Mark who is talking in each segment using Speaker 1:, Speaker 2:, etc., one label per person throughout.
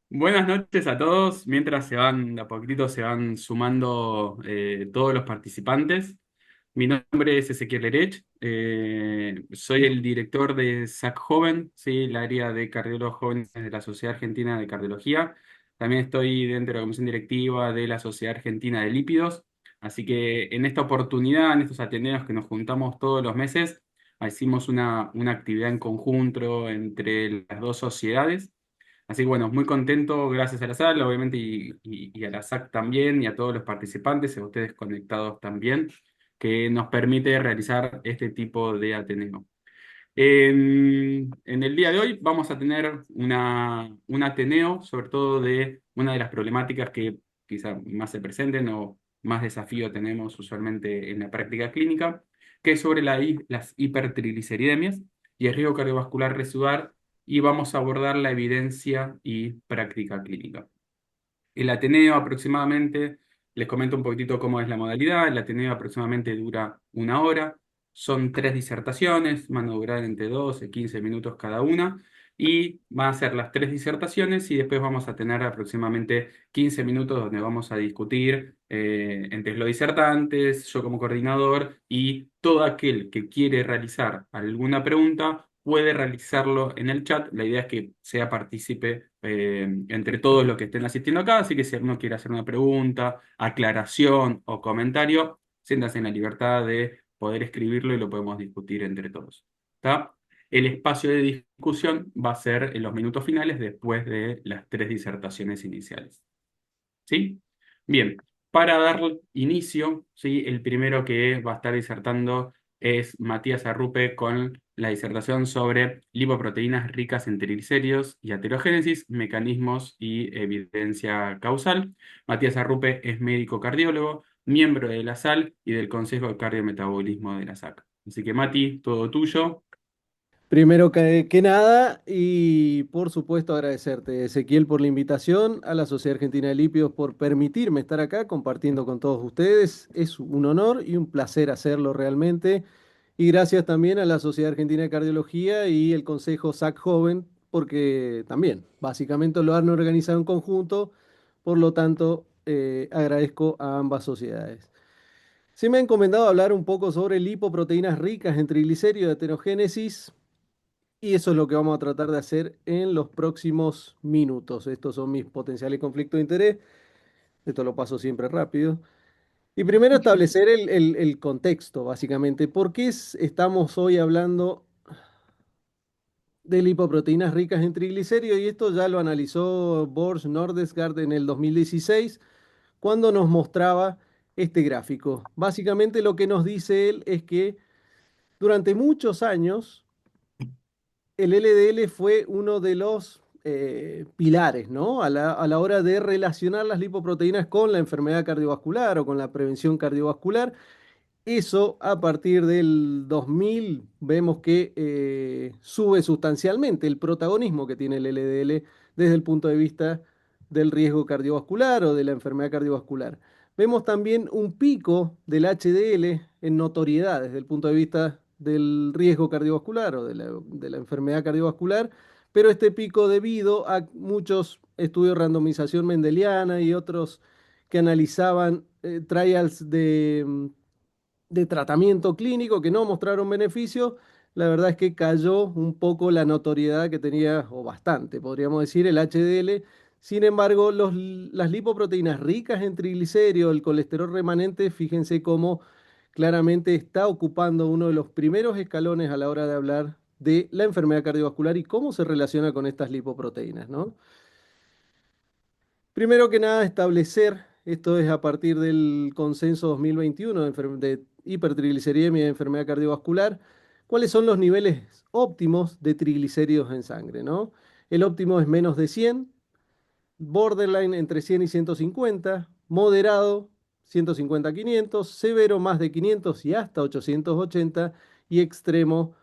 Speaker 1: Buenas noches a todos. Mientras de a poquitito se van sumando todos los participantes. Mi nombre es Ezequiel Erech. Soy el director de SAC Joven, ¿sí? El área de cardiólogos jóvenes de la Sociedad Argentina de Cardiología. También estoy dentro de la comisión directiva de la Sociedad Argentina de Lípidos. Así que en esta oportunidad, en estos ateneos que nos juntamos todos los meses, hicimos una actividad en conjunto entre las dos sociedades. Así que bueno, muy contento, gracias a la sala, obviamente, y a la SAC también, y a todos los participantes, y a ustedes conectados también, que nos permite realizar este tipo de Ateneo. En el día de hoy vamos a tener un Ateneo, sobre todo de una de las problemáticas que quizá más se presenten o más desafío tenemos usualmente en la práctica clínica, que es sobre las hipertrigliceridemias y el riesgo cardiovascular residual, y vamos a abordar la evidencia y práctica clínica. El Ateneo aproximadamente, les comento un poquitito cómo es la modalidad. El Ateneo aproximadamente dura una hora. Son tres disertaciones, van a durar entre 12 y 15 minutos cada una. Y van a ser las tres disertaciones y después vamos a tener aproximadamente 15 minutos donde vamos a discutir entre los disertantes, yo como coordinador y todo aquel que quiere realizar alguna pregunta puede realizarlo en el chat. La idea es que sea partícipe entre todos los que estén asistiendo acá, así que si alguno quiere hacer una pregunta, aclaración o comentario, siéntase en la libertad de poder escribirlo y lo podemos discutir entre todos. ¿Está? El espacio de discusión va a ser en los minutos finales después de las tres disertaciones iniciales. ¿Sí? Bien, para dar inicio, ¿sí? El primero que va a estar disertando es Matías Arrupe con la disertación sobre lipoproteínas ricas en triglicéridos y aterogénesis, mecanismos y evidencia causal. Matías Arrupe es médico cardiólogo, miembro de la SAL y del Consejo de Cardiometabolismo de la SAC. Así que Mati, todo tuyo.
Speaker 2: Primero que nada, y por supuesto agradecerte, Ezequiel, por la invitación, a la Sociedad Argentina de Lípidos por permitirme estar acá compartiendo con todos ustedes. Es un honor y un placer hacerlo realmente. Y gracias también a la Sociedad Argentina de Cardiología y el Consejo SAC Joven, porque también básicamente lo han organizado en conjunto. Por lo tanto, agradezco a ambas sociedades. Se me ha encomendado hablar un poco sobre lipoproteínas ricas en triglicéridos de aterogénesis. Y eso es lo que vamos a tratar de hacer en los próximos minutos. Estos son mis potenciales conflictos de interés. Esto lo paso siempre rápido. Y primero establecer el contexto, básicamente. ¿Por qué estamos hoy hablando de lipoproteínas ricas en triglicéridos? Y esto ya lo analizó Borsch Nordesgaard en el 2016, cuando nos mostraba este gráfico. Básicamente lo que nos dice él es que durante muchos años el LDL fue uno de los pilares, ¿no? A la hora de relacionar las lipoproteínas con la enfermedad cardiovascular o con la prevención cardiovascular. Eso a partir del 2000 vemos que sube sustancialmente el protagonismo que tiene el LDL desde el punto de vista del riesgo cardiovascular o de la enfermedad cardiovascular. Vemos también un pico del HDL en notoriedad desde el punto de vista del riesgo cardiovascular o de la enfermedad cardiovascular, pero este pico debido a muchos estudios de randomización mendeliana y otros que analizaban trials de tratamiento clínico que no mostraron beneficios, la verdad es que cayó un poco la notoriedad que tenía, o bastante, podríamos decir, el HDL. Sin embargo, las lipoproteínas ricas en triglicéridos, el colesterol remanente, fíjense cómo claramente está ocupando uno de los primeros escalones a la hora de hablar de la enfermedad cardiovascular y cómo se relaciona con estas lipoproteínas, ¿no? Primero que nada, establecer, esto es a partir del consenso 2021 de hipertrigliceridemia y enfermedad cardiovascular, cuáles son los niveles óptimos de triglicéridos en sangre, ¿no? El óptimo es menos de 100, borderline entre 100 y 150, moderado 150 a 500, severo más de 500 y hasta 880 y extremo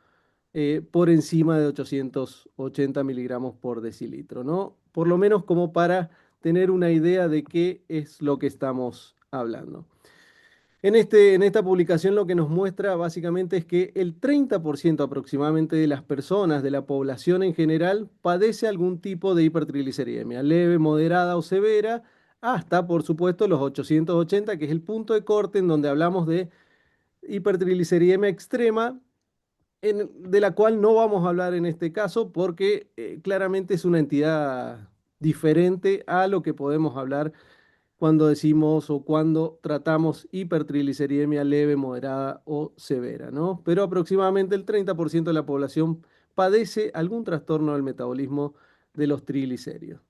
Speaker 2: por encima de 880 miligramos por decilitro, ¿no? Por lo menos como para tener una idea de qué es lo que estamos hablando. En esta publicación lo que nos muestra básicamente es que el 30% aproximadamente de las personas, de la población en general, padece algún tipo de hipertrigliceridemia, leve, moderada o severa, hasta por supuesto los 880, que es el punto de corte en donde hablamos de hipertrigliceridemia extrema, de la cual no vamos a hablar en este caso porque claramente es una entidad diferente a lo que podemos hablar cuando decimos o cuando tratamos hipertrigliceridemia leve, moderada o severa, ¿no? Pero aproximadamente el 30% de la población padece algún trastorno del metabolismo de los triglicéridos.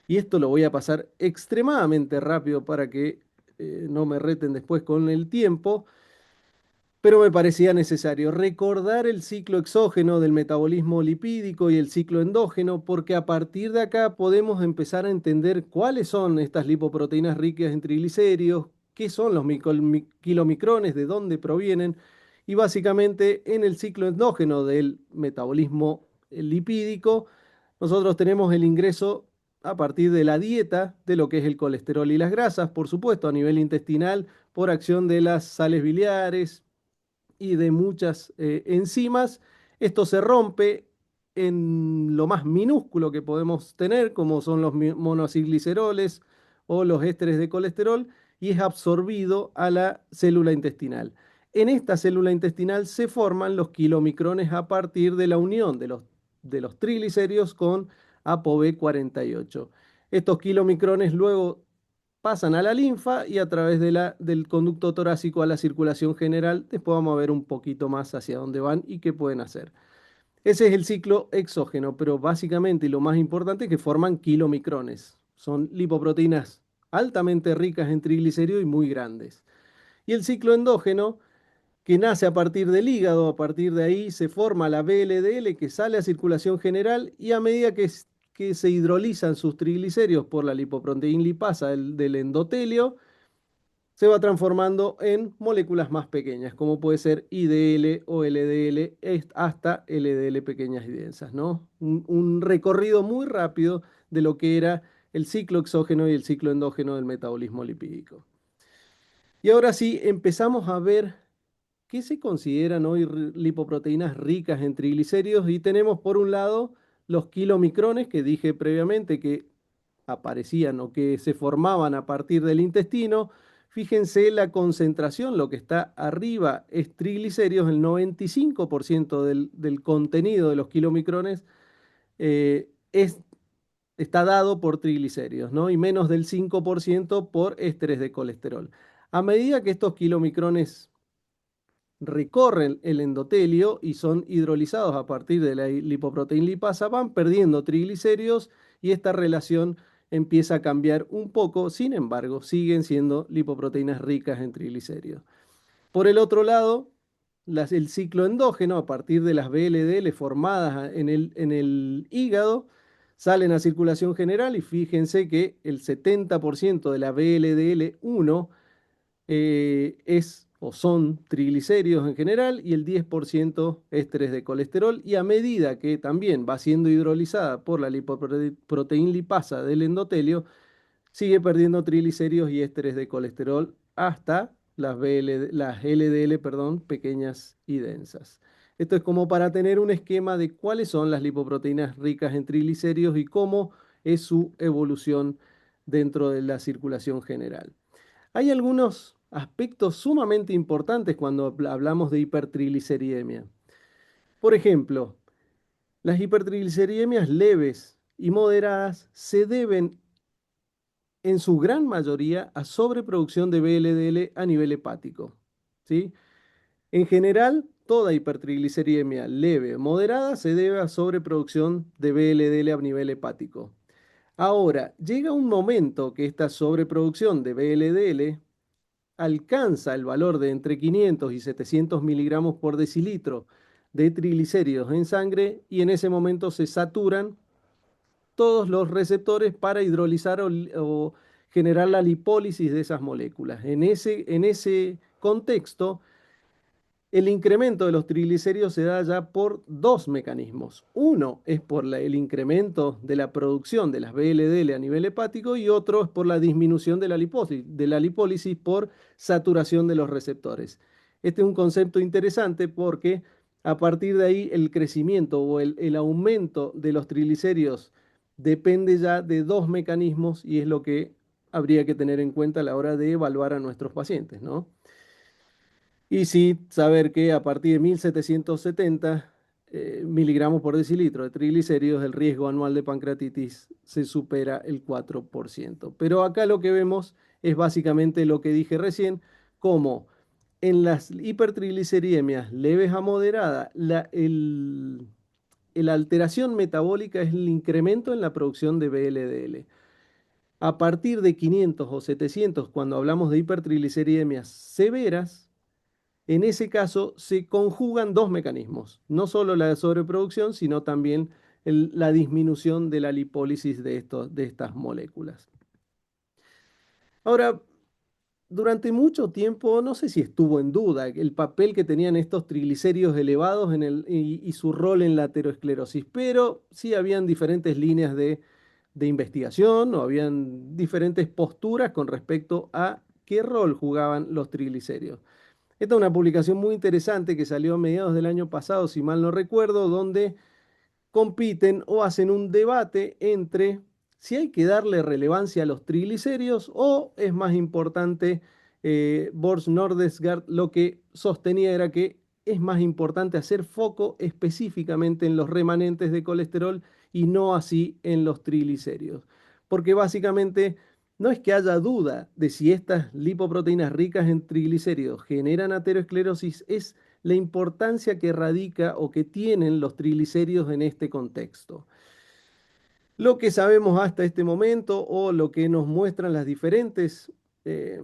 Speaker 2: Y esto lo voy a pasar extremadamente rápido para que no me reten después con el tiempo, pero me parecía necesario recordar el ciclo exógeno del metabolismo lipídico y el ciclo endógeno, porque a partir de acá podemos empezar a entender cuáles son estas lipoproteínas ricas en triglicéridos, qué son los kilomicrones, de dónde provienen, y básicamente en el ciclo endógeno del metabolismo lipídico, nosotros tenemos el ingreso a partir de la dieta de lo que es el colesterol y las grasas, por supuesto, a nivel intestinal, por acción de las sales biliares y de muchas enzimas. Esto se rompe en lo más minúsculo que podemos tener, como son los monoacilgliceroles o los ésteres de colesterol, y es absorbido a la célula intestinal. En esta célula intestinal se forman los kilomicrones a partir de la unión de los triglicéridos con ApoB48. Estos kilomicrones luego pasan a la linfa y a través del conducto torácico a la circulación general. Después vamos a ver un poquito más hacia dónde van y qué pueden hacer. Ese es el ciclo exógeno, pero básicamente y lo más importante es que forman kilomicrones. Son lipoproteínas altamente ricas en triglicéridos y muy grandes. Y el ciclo endógeno, que nace a partir del hígado, a partir de ahí se forma la VLDL que sale a circulación general y a medida que se hidrolizan sus triglicéridos por la lipoproteína lipasa del endotelio, se va transformando en moléculas más pequeñas, como puede ser IDL o LDL, hasta LDL pequeñas y densas, ¿no? Un recorrido muy rápido de lo que era el ciclo exógeno y el ciclo endógeno del metabolismo lipídico. Y ahora sí, empezamos a ver qué se consideran hoy lipoproteínas ricas en triglicéridos y tenemos por un lado los kilomicrones que dije previamente que aparecían o que se formaban a partir del intestino. Fíjense la concentración, lo que está arriba es triglicéridos, el 95% del contenido de los kilomicrones eh, es, está dado por triglicéridos, ¿no? Y menos del 5% por ésteres de colesterol. A medida que estos kilomicrones recorren el endotelio y son hidrolizados a partir de la lipoproteína lipasa, van perdiendo triglicéridos y esta relación empieza a cambiar un poco, sin embargo, siguen siendo lipoproteínas ricas en triglicéridos. Por el otro lado, el ciclo endógeno, a partir de las VLDL formadas en el hígado, salen a circulación general y fíjense que el 70% de la VLDL1 es o son triglicéridos en general y el 10% ésteres de colesterol y a medida que también va siendo hidrolizada por la lipoproteína lipasa del endotelio, sigue perdiendo triglicéridos y ésteres de colesterol hasta las LDL, perdón, pequeñas y densas. Esto es como para tener un esquema de cuáles son las lipoproteínas ricas en triglicéridos y cómo es su evolución dentro de la circulación general. Hay algunos aspectos sumamente importantes cuando hablamos de hipertrigliceridemia. Por ejemplo, las hipertrigliceridemias leves y moderadas se deben en su gran mayoría a sobreproducción de VLDL a nivel hepático, ¿sí? En general, toda hipertrigliceridemia leve o moderada se debe a sobreproducción de VLDL a nivel hepático. Ahora, llega un momento que esta sobreproducción de VLDL alcanza el valor de entre 500 y 700 miligramos por decilitro de triglicéridos en sangre y en ese momento se saturan todos los receptores para hidrolizar o generar la lipólisis de esas moléculas. En ese contexto, El incremento de los triglicéridos se da ya por dos mecanismos. Uno es por el incremento de la producción de las VLDL a nivel hepático y otro es por la disminución de la lipólisis por saturación de los receptores. Este es un concepto interesante porque a partir de ahí el crecimiento o el aumento de los triglicéridos depende ya de dos mecanismos y es lo que habría que tener en cuenta a la hora de evaluar a nuestros pacientes, ¿no? Y sí, saber que a partir de 1770 miligramos por decilitro de triglicéridos, el riesgo anual de pancreatitis se supera el 4%. Pero acá lo que vemos es básicamente lo que dije recién, como en las hipertrigliceridemias leves a moderada, la alteración metabólica es el incremento en la producción de VLDL. A partir de 500 o 700, cuando hablamos de hipertrigliceridemias severas, en ese caso se conjugan dos mecanismos, no solo la sobreproducción, sino también la disminución de la lipólisis de estas moléculas. Ahora, durante mucho tiempo, no sé si estuvo en duda el papel que tenían estos triglicéridos elevados y su rol en la aterosclerosis, pero sí habían diferentes líneas de investigación o habían diferentes posturas con respecto a qué rol jugaban los triglicéridos. Esta es una publicación muy interesante que salió a mediados del año pasado, si mal no recuerdo, donde compiten o hacen un debate entre si hay que darle relevancia a los triglicéridos o es más importante, Bors Nordesgaard lo que sostenía era que es más importante hacer foco específicamente en los remanentes de colesterol y no así en los triglicéridos. Porque básicamente no es que haya duda de si estas lipoproteínas ricas en triglicéridos generan aterosclerosis, es la importancia que radica o que tienen los triglicéridos en este contexto. Lo que sabemos hasta este momento o lo que nos muestran eh,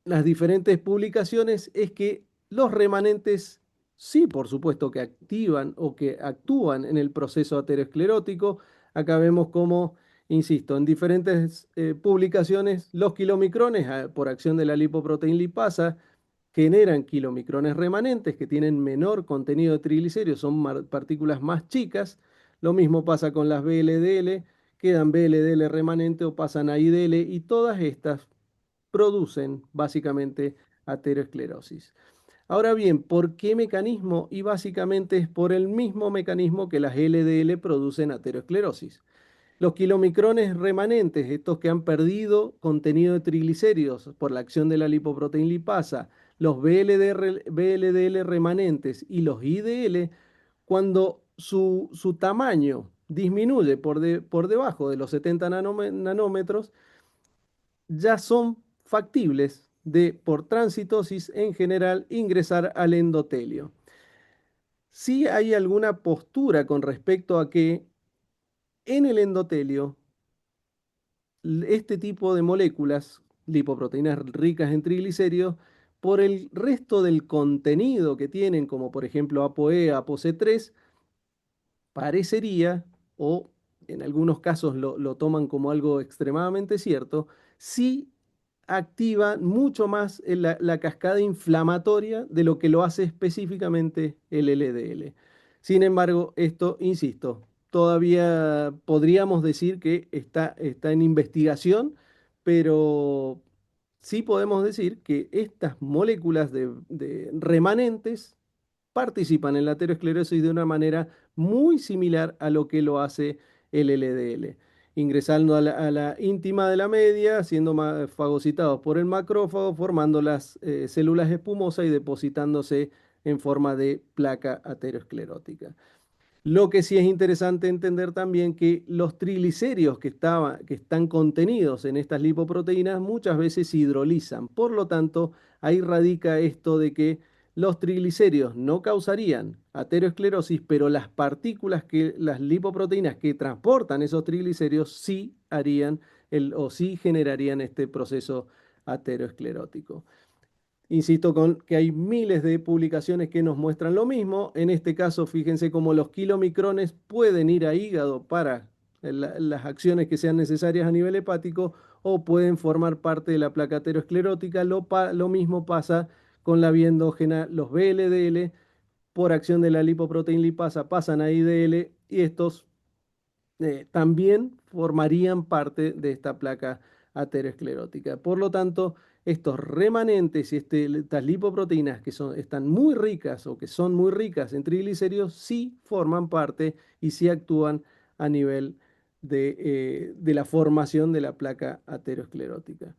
Speaker 2: las diferentes publicaciones es que los remanentes sí, por supuesto, que activan o que actúan en el proceso aterosclerótico. Acá vemos cómo, insisto, en diferentes publicaciones, los kilomicrones por acción de la lipoproteína lipasa generan kilomicrones remanentes que tienen menor contenido de triglicéridos, son partículas más chicas. Lo mismo pasa con las VLDL, quedan VLDL remanente o pasan a IDL y todas estas producen básicamente aterosclerosis. Ahora bien, ¿por qué mecanismo? Y básicamente es por el mismo mecanismo que las LDL producen aterosclerosis. Los kilomicrones remanentes, estos que han perdido contenido de triglicéridos por la acción de la lipoproteína lipasa, los VLDL remanentes y los IDL, cuando su tamaño disminuye por debajo de los 70 nanómetros, ya son factibles de, por transitosis en general, ingresar al endotelio. Si hay alguna postura con respecto a que en el endotelio este tipo de moléculas, lipoproteínas ricas en triglicéridos, por el resto del contenido que tienen, como por ejemplo ApoE, ApoC3, parecería, o en algunos casos lo toman como algo extremadamente cierto, sí activa mucho más la cascada inflamatoria de lo que lo hace específicamente el LDL. Sin embargo, esto, insisto, todavía podríamos decir que está en investigación, pero sí podemos decir que estas moléculas de remanentes participan en la aterosclerosis de una manera muy similar a lo que lo hace el LDL, ingresando a la íntima de la media, siendo fagocitados por el macrófago, formando las células espumosas y depositándose en forma de placa aterosclerótica. Lo que sí es interesante entender también que los triglicéridos que están contenidos en estas lipoproteínas muchas veces se hidrolizan. Por lo tanto, ahí radica esto de que los triglicéridos no causarían aterosclerosis, pero las lipoproteínas que transportan esos triglicéridos sí harían o sí generarían este proceso aterosclerótico. Insisto con que hay miles de publicaciones que nos muestran lo mismo. En este caso, fíjense cómo los kilomicrones pueden ir a hígado para las acciones que sean necesarias a nivel hepático o pueden formar parte de la placa aterosclerótica. Lo mismo pasa con la vía endógena, los VLDL, por acción de la lipoproteína lipasa, pasan a IDL y estos también formarían parte de esta placa aterosclerótica. Por lo tanto, estos remanentes y estas lipoproteínas están muy ricas o que son muy ricas en triglicéridos, sí forman parte y sí actúan a nivel de la formación de la placa aterosclerótica.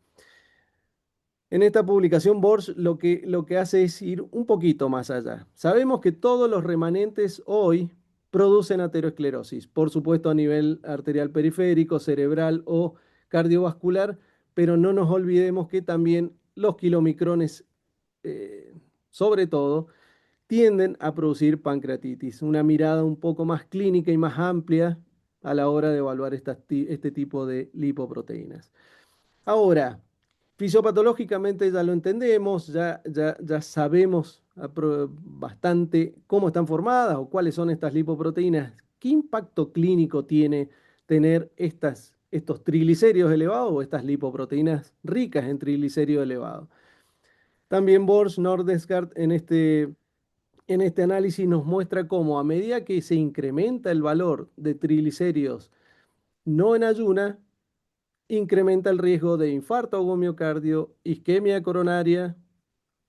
Speaker 2: En esta publicación, Borges lo que hace es ir un poquito más allá. Sabemos que todos los remanentes hoy producen aterosclerosis, por supuesto a nivel arterial periférico, cerebral o cardiovascular, pero no nos olvidemos que también los kilomicrones, eh, sobre todo, tienden a producir pancreatitis. Una mirada un poco más clínica y más amplia a la hora de evaluar este tipo de lipoproteínas. Ahora, fisiopatológicamente ya lo entendemos, ya sabemos bastante cómo están formadas o cuáles son estas lipoproteínas. ¿Qué impacto clínico tiene tener estos triglicéridos elevados o estas lipoproteínas ricas en triglicéridos elevados? También Borges Nordestgaard en este análisis nos muestra cómo a medida que se incrementa el valor de triglicéridos no en ayuna, incrementa el riesgo de infarto agudo miocardio, isquemia coronaria,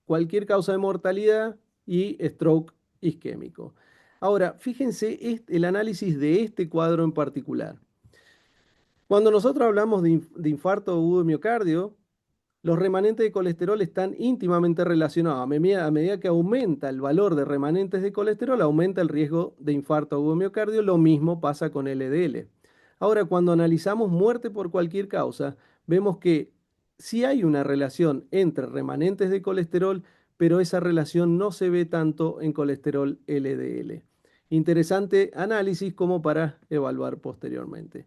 Speaker 2: cualquier causa de mortalidad y stroke isquémico. Ahora, fíjense el análisis de este cuadro en particular. Cuando nosotros hablamos de infarto agudo de miocardio, los remanentes de colesterol están íntimamente relacionados. A medida que aumenta el valor de remanentes de colesterol, aumenta el riesgo de infarto agudo de miocardio. Lo mismo pasa con LDL. Ahora, cuando analizamos muerte por cualquier causa, vemos que sí hay una relación entre remanentes de colesterol, pero esa relación no se ve tanto en colesterol LDL. Interesante análisis como para evaluar posteriormente.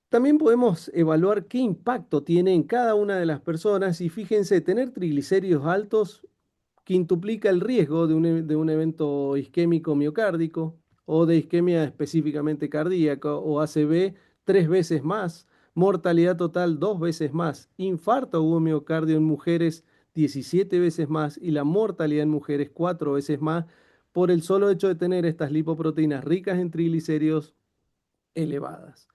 Speaker 2: También podemos evaluar qué impacto tiene en cada una de las personas y fíjense, tener triglicéridos altos quintuplica el riesgo de un evento isquémico miocárdico o de isquemia específicamente cardíaca o ACV 3 veces más, mortalidad total 2 veces más, infarto agudo miocardio en mujeres 17 veces más y la mortalidad en mujeres 4 veces más por el solo hecho de tener estas lipoproteínas ricas en triglicéridos elevadas.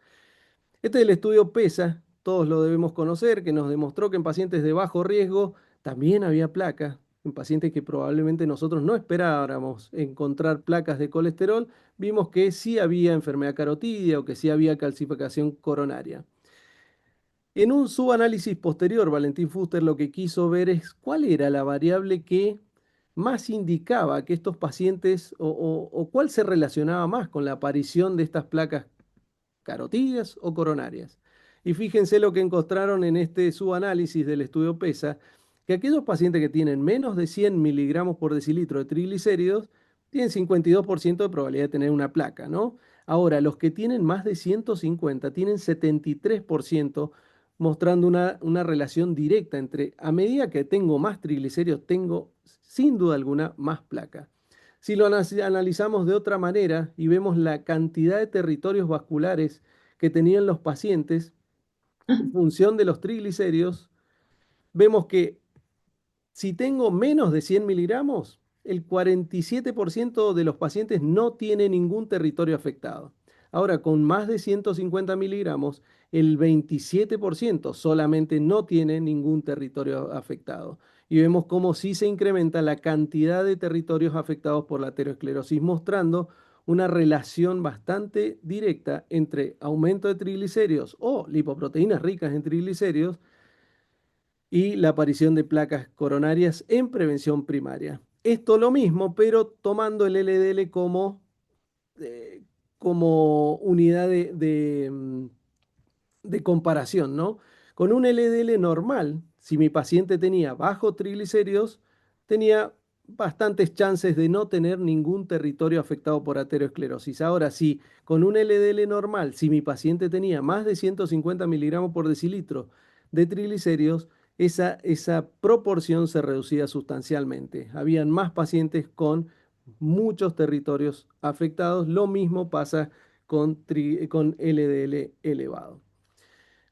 Speaker 2: Este es el estudio PESA, todos lo debemos conocer, que nos demostró que en pacientes de bajo riesgo también había placas, en pacientes que probablemente nosotros no esperáramos encontrar placas de colesterol, vimos que sí había enfermedad carotidia o que sí había calcificación coronaria. En un subanálisis posterior, Valentín Fuster lo que quiso ver es cuál era la variable que más indicaba que estos pacientes o cuál se relacionaba más con la aparición de estas placas carotidias o coronarias. Y fíjense lo que encontraron en este subanálisis del estudio PESA, que aquellos pacientes que tienen menos de 100 miligramos por decilitro de triglicéridos tienen 52% de probabilidad de tener una placa, ¿no? Ahora, los que tienen más de 150 tienen 73%, mostrando una relación directa entre, a medida que tengo más triglicéridos, tengo sin duda alguna más placa. Si lo analizamos de otra manera y vemos la cantidad de territorios vasculares que tenían los pacientes en función de los triglicéridos, vemos que si tengo menos de 100 miligramos, el 47% de los pacientes no tiene ningún territorio afectado. Ahora, con más de 150 miligramos, el 27% solamente no tiene ningún territorio afectado. Y vemos cómo sí se incrementa la cantidad de territorios afectados por la aterosclerosis, mostrando una relación bastante directa entre aumento de triglicéridos o lipoproteínas ricas en triglicéridos y la aparición de placas coronarias en prevención primaria. Esto lo mismo, pero tomando el LDL eh, como unidad de comparación, ¿no? Con un LDL normal, si mi paciente tenía bajo triglicéridos, tenía bastantes chances de no tener ningún territorio afectado por aterosclerosis. Ahora, si con un LDL normal, si mi paciente tenía más de 150 miligramos por decilitro de triglicéridos, esa proporción se reducía sustancialmente. Habían más pacientes con muchos territorios afectados. Lo mismo pasa con LDL elevado.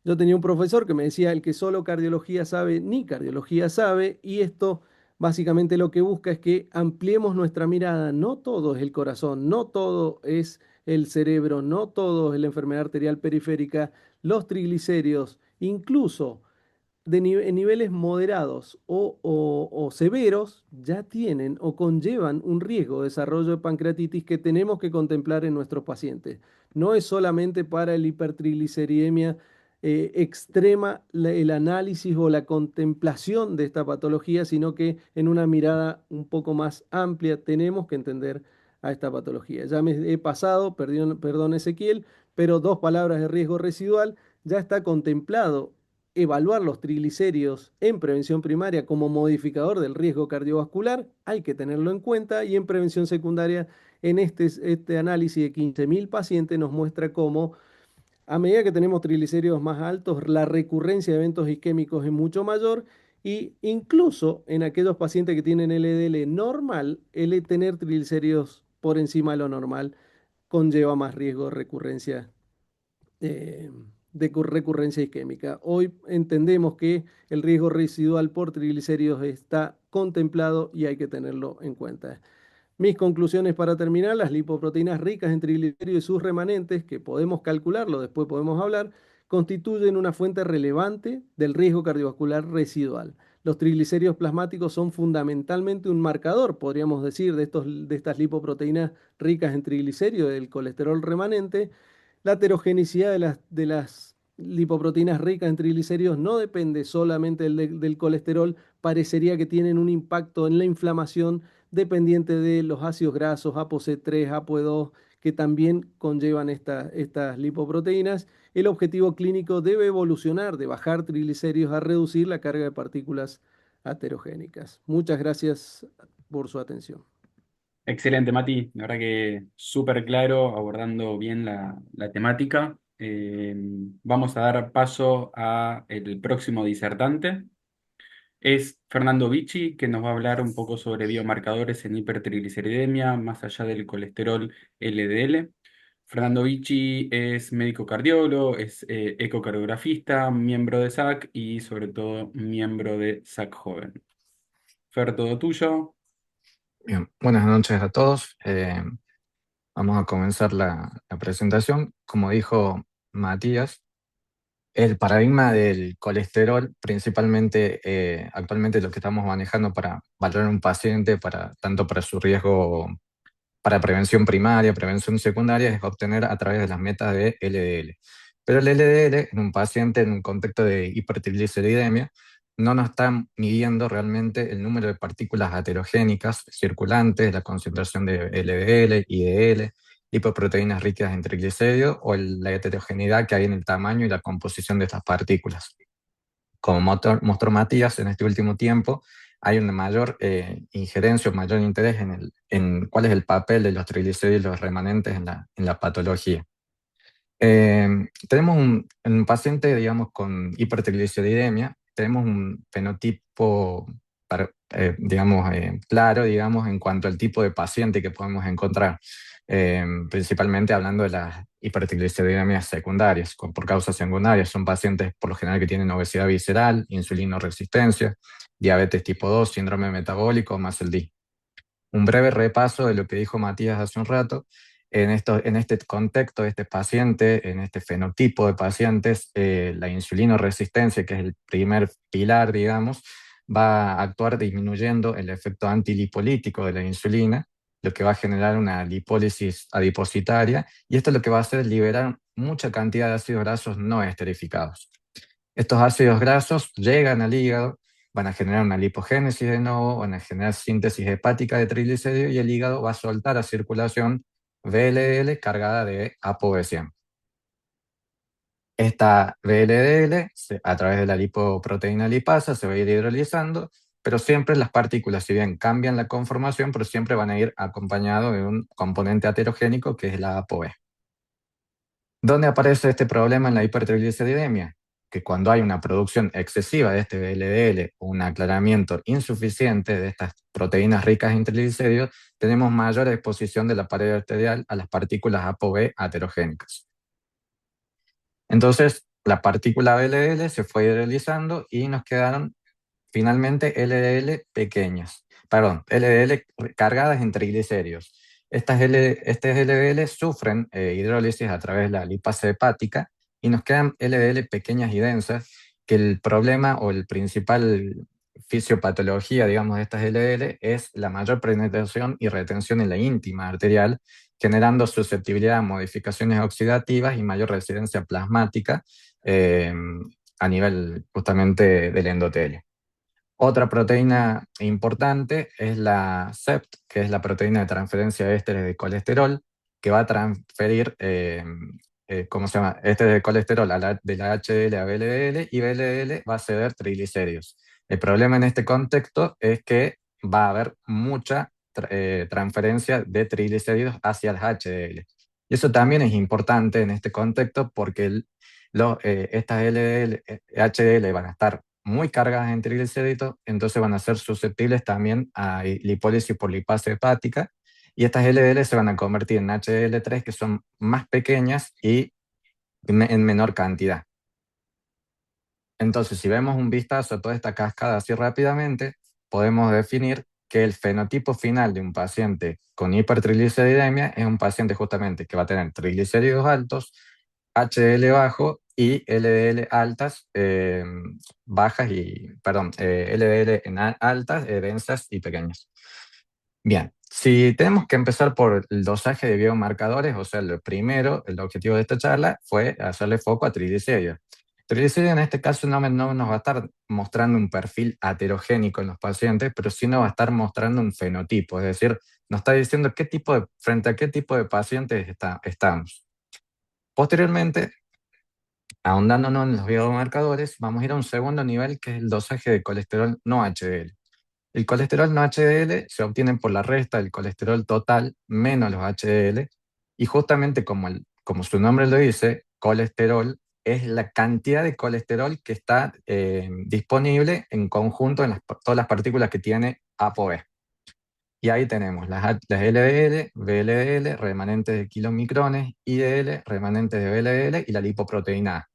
Speaker 2: Yo tenía un profesor que me decía, el que solo cardiología sabe, ni cardiología sabe, y esto básicamente lo que busca es que ampliemos nuestra mirada. No todo es el corazón, no todo es el cerebro, no todo es la enfermedad arterial periférica, los triglicéridos, incluso en niveles moderados o severos, ya tienen o conllevan un riesgo de desarrollo de pancreatitis que tenemos que contemplar en nuestros pacientes. No es solamente para el hipertrigliceridemia extrema el análisis o la contemplación de esta patología, sino que en una mirada un poco más amplia tenemos que entender a esta patología. Ya me he pasado, perdón Ezequiel, pero dos palabras de riesgo residual ya está contemplado evaluar los triglicéridos en prevención primaria como modificador del riesgo cardiovascular, hay que tenerlo en cuenta, y en prevención secundaria, en este análisis de 15.000 pacientes nos muestra cómo a medida que tenemos triglicéridos más altos, la recurrencia de eventos isquémicos es mucho mayor, y incluso en aquellos pacientes que tienen LDL normal, el tener triglicéridos por encima de lo normal conlleva más riesgo de recurrencia eh, recurrencia isquémica. Hoy entendemos que el riesgo residual por triglicéridos está contemplado y hay que tenerlo en cuenta. Mis conclusiones para terminar: las lipoproteínas ricas en triglicéridos y sus remanentes, que podemos calcularlo, después podemos hablar, constituyen una fuente relevante del riesgo cardiovascular residual. Los triglicéridos plasmáticos son fundamentalmente un marcador, podríamos decir, de estas lipoproteínas ricas en triglicéridos, del colesterol remanente. La heterogenicidad de las lipoproteínas ricas en triglicéridos no depende solamente del colesterol, parecería que tienen un impacto en la inflamación dependiente de los ácidos grasos ApoC3, ApoE2, que también conllevan estas lipoproteínas. El objetivo clínico debe evolucionar de bajar triglicéridos a reducir la carga de partículas aterogénicas. Muchas gracias por su atención.
Speaker 1: Excelente, Mati. La verdad que súper claro, abordando bien la temática. Vamos a dar paso a el próximo disertante. Es Fernando Vicci, que nos va a hablar un poco sobre biomarcadores en hipertrigliceridemia, más allá del colesterol LDL. Fernando Vicci es médico cardiólogo, es ecocardiografista, miembro de SAC y sobre todo miembro de SAC Joven. Fer, todo tuyo.
Speaker 3: Bien, buenas noches a todos. Vamos a comenzar la presentación. Como dijo Matías, el paradigma del colesterol, principalmente actualmente lo que estamos manejando para valorar un paciente, tanto para su riesgo, para prevención primaria, prevención secundaria, es obtener a través de las metas de LDL. Pero el LDL en un paciente en un contexto de hipertrigliceridemia no nos está midiendo realmente el número de partículas aterogénicas circulantes, la concentración de LDL, IDL, lipoproteínas ricas en triglicéridos o la heterogeneidad que hay en el tamaño y la composición de estas partículas. Como mostró Matías en este último tiempo, hay una mayor injerencia o mayor interés en cuál es el papel de los triglicéridos y los remanentes en la patología. Tenemos un paciente, digamos, con hipertrigliceridemia, tenemos un fenotipo, digamos, claro, digamos, en cuanto al tipo de paciente que podemos encontrar, principalmente hablando de las hipertrigliceridemias secundarias, por causas secundarias. Son pacientes por lo general que tienen obesidad visceral, insulinoresistencia, diabetes tipo 2, síndrome metabólico, más el D. Un breve repaso de lo que dijo Matías hace un rato. En este contexto de este paciente, en este fenotipo de pacientes, la insulinoresistencia, que es el primer pilar, digamos, va a actuar disminuyendo el efecto antilipolítico de la insulina, lo que va a generar una lipólisis adipositaria, y esto lo que va a hacer es liberar mucha cantidad de ácidos grasos no esterificados. Estos ácidos grasos llegan al hígado, van a generar una lipogénesis de nuevo, van a generar síntesis hepática de triglicéridos y el hígado va a soltar a circulación VLDL cargada de ApoB100. Esta VLDL, a través de la lipoproteína lipasa, se va a ir hidrolizando, pero siempre las partículas, si bien cambian la conformación, pero siempre van a ir acompañados de un componente aterogénico que es la ApoB. ¿Dónde aparece este problema en la hipertrigliceridemia? Que cuando hay una producción excesiva de este VLDL o un aclaramiento insuficiente de estas proteínas ricas en triglicéridos, tenemos mayor exposición de la pared arterial a las partículas ApoB aterogénicas. Entonces, la partícula VLL se fue hidrolizando y nos quedaron finalmente LDL pequeñas, perdón, LDL cargadas en triglicéridos. Estas LDL sufren hidrólisis a través de la lipasa hepática y nos quedan LDL pequeñas y densas, que el problema o el principal fisiopatología, digamos, de estas LDL es la mayor penetración y retención en la íntima arterial, generando susceptibilidad a modificaciones oxidativas y mayor residencia plasmática eh, a nivel justamente del endotelio. Otra proteína importante es la SEPT, que es la proteína de transferencia de ésteres de colesterol, que va a transferir, ¿cómo se llama? Ésteres de colesterol de la HDL a VLDL, y VLDL va a ceder triglicéridos. El problema en este contexto es que va a haber mucha transferencia de triglicéridos hacia las HDL. Y eso también es importante en este contexto porque estas LDL, HDL van a estar muy cargadas en triglicéridos, entonces van a ser susceptibles también a lipólisis por lipasa hepática, y estas LDL se van a convertir en HDL3, que son más pequeñas y en menor cantidad. Entonces, si vemos un vistazo a toda esta cascada así rápidamente, podemos definir que el fenotipo final de un paciente con hipertrigliceridemia es un paciente justamente que va a tener triglicéridos altos, HDL bajo y LDL altas, bajas y, perdón, LDL altas, densas y pequeñas. Bien, si tenemos que empezar por el dosaje de biomarcadores, o sea, lo primero, el objetivo de esta charla fue hacerle foco a triglicéridos. Triglicéridos en este caso no nos va a estar mostrando un perfil heterogénico en los pacientes, pero sí nos va a estar mostrando un fenotipo, es decir, nos está diciendo frente a qué tipo de pacientes estamos. Posteriormente, ahondándonos en los biomarcadores, vamos a ir a un segundo nivel, que es el dosaje de colesterol no HDL. El colesterol no HDL se obtiene por la resta del colesterol total menos los HDL, y justamente como su nombre lo dice, colesterol es la cantidad de colesterol que está disponible en conjunto en todas las partículas que tiene ApoB. Y ahí tenemos las LDL, VLDL, remanentes de kilomicrones, IDL, remanentes de VLDL y la lipoproteína A.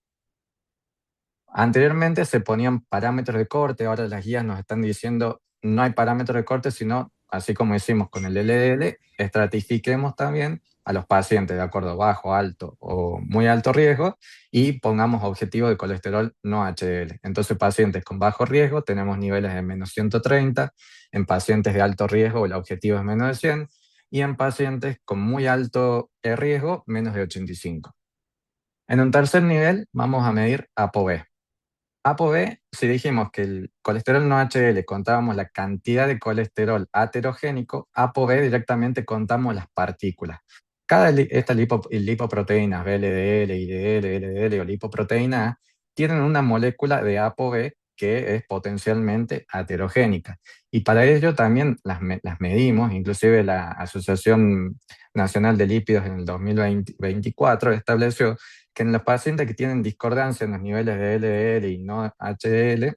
Speaker 3: Anteriormente se ponían parámetros de corte, ahora las guías nos están diciendo no hay parámetros de corte, sino, así como hicimos con el LDL, estratifiquemos también a los pacientes de acuerdo bajo, alto o muy alto riesgo, y pongamos objetivo de colesterol no HDL. Entonces, pacientes con bajo riesgo tenemos niveles de menos 130, en pacientes de alto riesgo el objetivo es menos de 100, y en pacientes con muy alto riesgo menos de 85. En un tercer nivel vamos a medir ApoB. ApoB, si dijimos que el colesterol no HDL contábamos la cantidad de colesterol aterogénico, ApoB directamente contamos las partículas. Estas lipoproteínas, VLDL, IDL, LDL o lipoproteína A, tienen una molécula de ApoB que es potencialmente aterogénica. Y para ello también las medimos, inclusive la Asociación Nacional de Lípidos en el 2024 estableció que en los pacientes que tienen discordancia en los niveles de LDL y no HDL,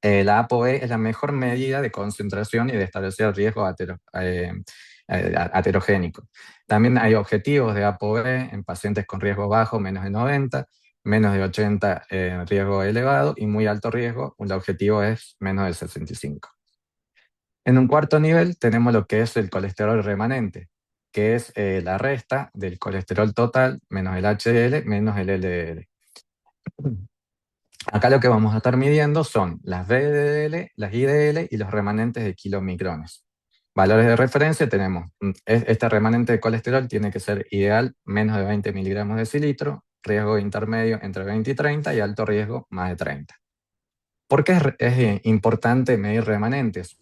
Speaker 3: la ApoB es la mejor medida de concentración y de establecer el riesgo aterogénico. También hay objetivos de ApoB en pacientes con riesgo bajo, menos de 90, menos de 80 riesgo elevado, y muy alto riesgo, el objetivo es menos de 65. En un cuarto nivel tenemos lo que es el colesterol remanente, que es la resta del colesterol total menos el HDL menos el LDL. Acá lo que vamos a estar midiendo son las VDL, las IDL y los remanentes de kilomicrones. Valores de referencia tenemos, este remanente de colesterol tiene que ser ideal menos de 20 miligramos de decilitro, riesgo intermedio entre 20 y 30 y alto riesgo más de 30. ¿Por qué es importante medir remanentes?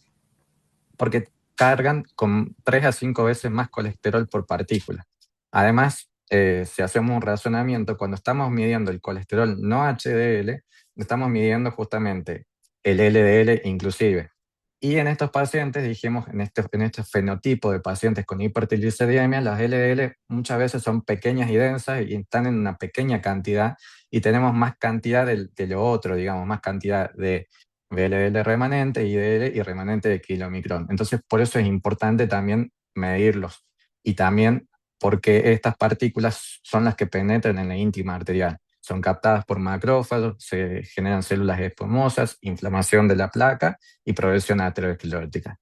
Speaker 3: Porque cargan con 3 a 5 veces más colesterol por partícula. Además, si hacemos un razonamiento, cuando estamos midiendo el colesterol no HDL, estamos midiendo justamente el LDL inclusive. Y en estos pacientes, dijimos, en este fenotipo de pacientes con hipertrigliceridemia, las LDL muchas veces son pequeñas y densas y están en una pequeña cantidad, y tenemos más cantidad de lo otro, digamos, más cantidad de VLL remanente, IDL y remanente de kilomicrón. Entonces, por eso es importante también medirlos. Y también porque estas partículas son las que penetran en la íntima arterial. son captadas por macrófagos, se generan células esponjosas, inflamación de la placa y progresión aterosclerótica.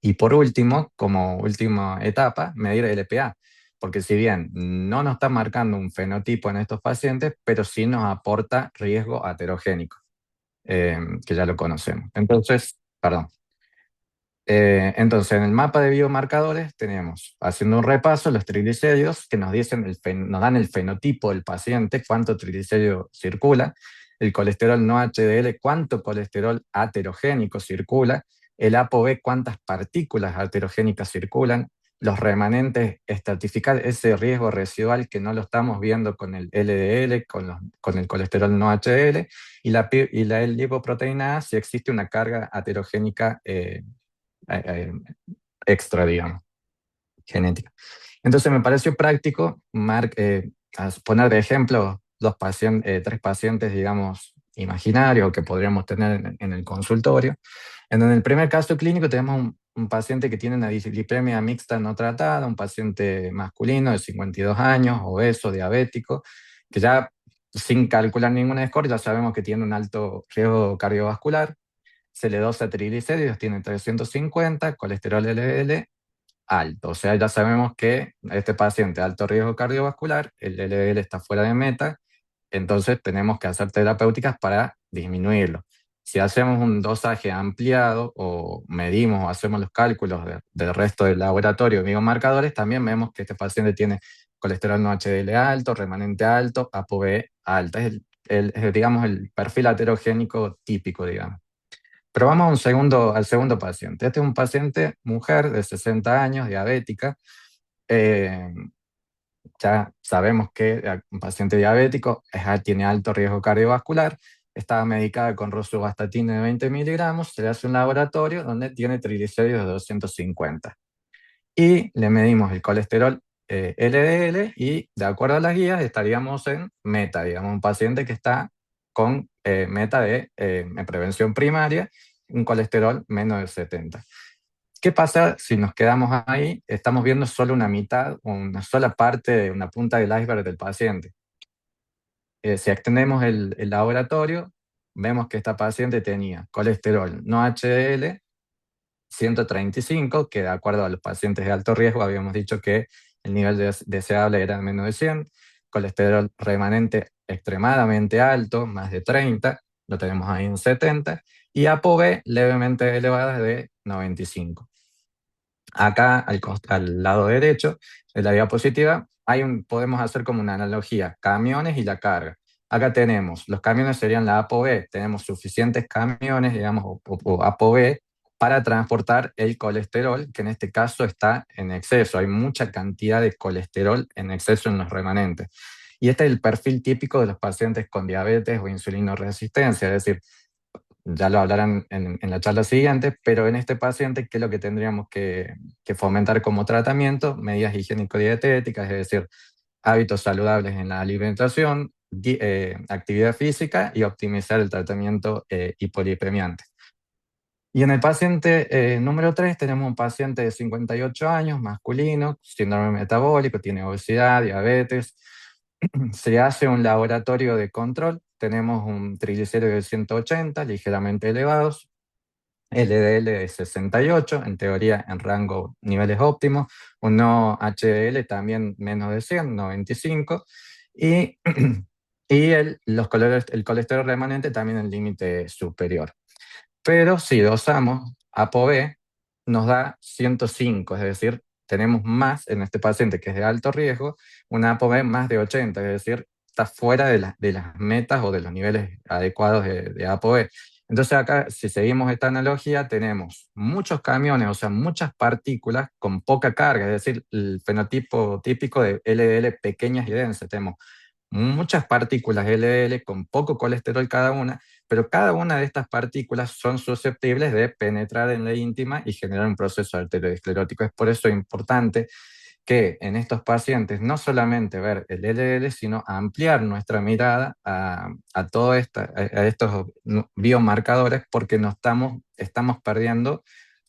Speaker 3: Y por último, como última etapa, medir el LPA, porque si bien no nos está marcando un fenotipo en estos pacientes, pero sí nos aporta riesgo aterogénico, que ya lo conocemos. Entonces, perdón. Entonces, en el mapa de biomarcadores tenemos, haciendo un repaso, los triglicéridos que nos dicen nos dan el fenotipo del paciente, cuánto triglicérido circula, el colesterol no HDL, cuánto colesterol aterogénico circula, el ApoB, cuántas partículas aterogénicas circulan, los remanentes estratificales, ese riesgo residual que no lo estamos viendo con el LDL, con el colesterol no HDL, y la lipoproteína A, si existe una carga aterogénica extra, digamos, genética. Entonces me pareció práctico poner de ejemplo tres pacientes, digamos, imaginarios que podríamos tener en el consultorio. En el primer caso clínico tenemos un paciente que tiene una dislipemia mixta no tratada, un paciente masculino de 52 años, obeso, diabético, que ya sin calcular ninguna score ya sabemos que tiene un alto riesgo cardiovascular. Se le dosa triglicéridos, tiene 350, colesterol LDL alto. O sea, ya sabemos que este paciente de alto riesgo cardiovascular, el LDL está fuera de meta, entonces tenemos que hacer terapéuticas para disminuirlo. Si hacemos un dosaje ampliado o medimos o hacemos los cálculos del resto del laboratorio de biomarcadores, también vemos que este paciente tiene colesterol no HDL alto, remanente alto, ApoB alta. Digamos, el perfil aterogénico típico, digamos. Pero vamos al segundo paciente. Este es un paciente, mujer de 60 años, diabética. Eh, ya sabemos que un paciente diabético tiene alto riesgo cardiovascular, estaba medicada con rosuvastatina de 20 miligramos, se le hace un laboratorio donde tiene triglicéridos de 250. Y le medimos el colesterol LDL y de acuerdo a las guías estaríamos en meta, digamos, un paciente que está con meta de prevención primaria, un colesterol menos de 70. ¿Qué pasa si nos quedamos ahí? Estamos viendo solo una mitad, una sola parte de una punta del iceberg del paciente. Si extendemos el laboratorio, vemos que esta paciente tenía colesterol no HDL 135, que de acuerdo a los pacientes de alto riesgo habíamos dicho que el nivel deseable era menos de 100, colesterol remanente extremadamente alto, más de 30, lo tenemos ahí en 70, y ApoB levemente elevada de 95. Acá al lado derecho de la diapositiva podemos hacer como una analogía, camiones y la carga. Acá tenemos, los camiones serían la ApoB, tenemos suficientes camiones, digamos, o ApoB, para transportar el colesterol, que en este caso está en exceso. Hay mucha cantidad de colesterol en exceso en los remanentes. Y este es el perfil típico de los pacientes con diabetes o insulinoresistencia, es decir, ya lo hablarán en la charla siguiente, pero en este paciente, ¿qué es lo que tendríamos que fomentar como tratamiento? Medidas higiénico-dietéticas, es decir, hábitos saludables en la alimentación, actividad física y optimizar el tratamiento hipolipemiante. Y en el paciente número 3 tenemos un paciente de 58 años, masculino, síndrome metabólico, tiene obesidad, diabetes. Se hace un laboratorio de control, tenemos un triglicérido de 180, ligeramente elevados, LDL de 68, en teoría en rango niveles óptimos, un no HDL también menos de 100, 95, y, el colesterol remanente también en límite superior. Pero si dosamos ApoB, nos da 105, es decir, tenemos más en este paciente que es de alto riesgo, una ApoB más de 80, es decir, está fuera de las metas o de los niveles adecuados de ApoB. Entonces acá, si seguimos esta analogía, tenemos muchos camiones, o sea, muchas partículas con poca carga, es decir, el fenotipo típico de LDL pequeñas y densas. Tenemos muchas partículas LDL con poco colesterol cada una, pero cada una de estas partículas son susceptibles de penetrar en la íntima y generar un proceso arteriosclerótico. Es por eso importante que en estos pacientes no solamente ver el LDL, sino ampliar nuestra mirada a todos estos biomarcadores, porque estamos perdiendo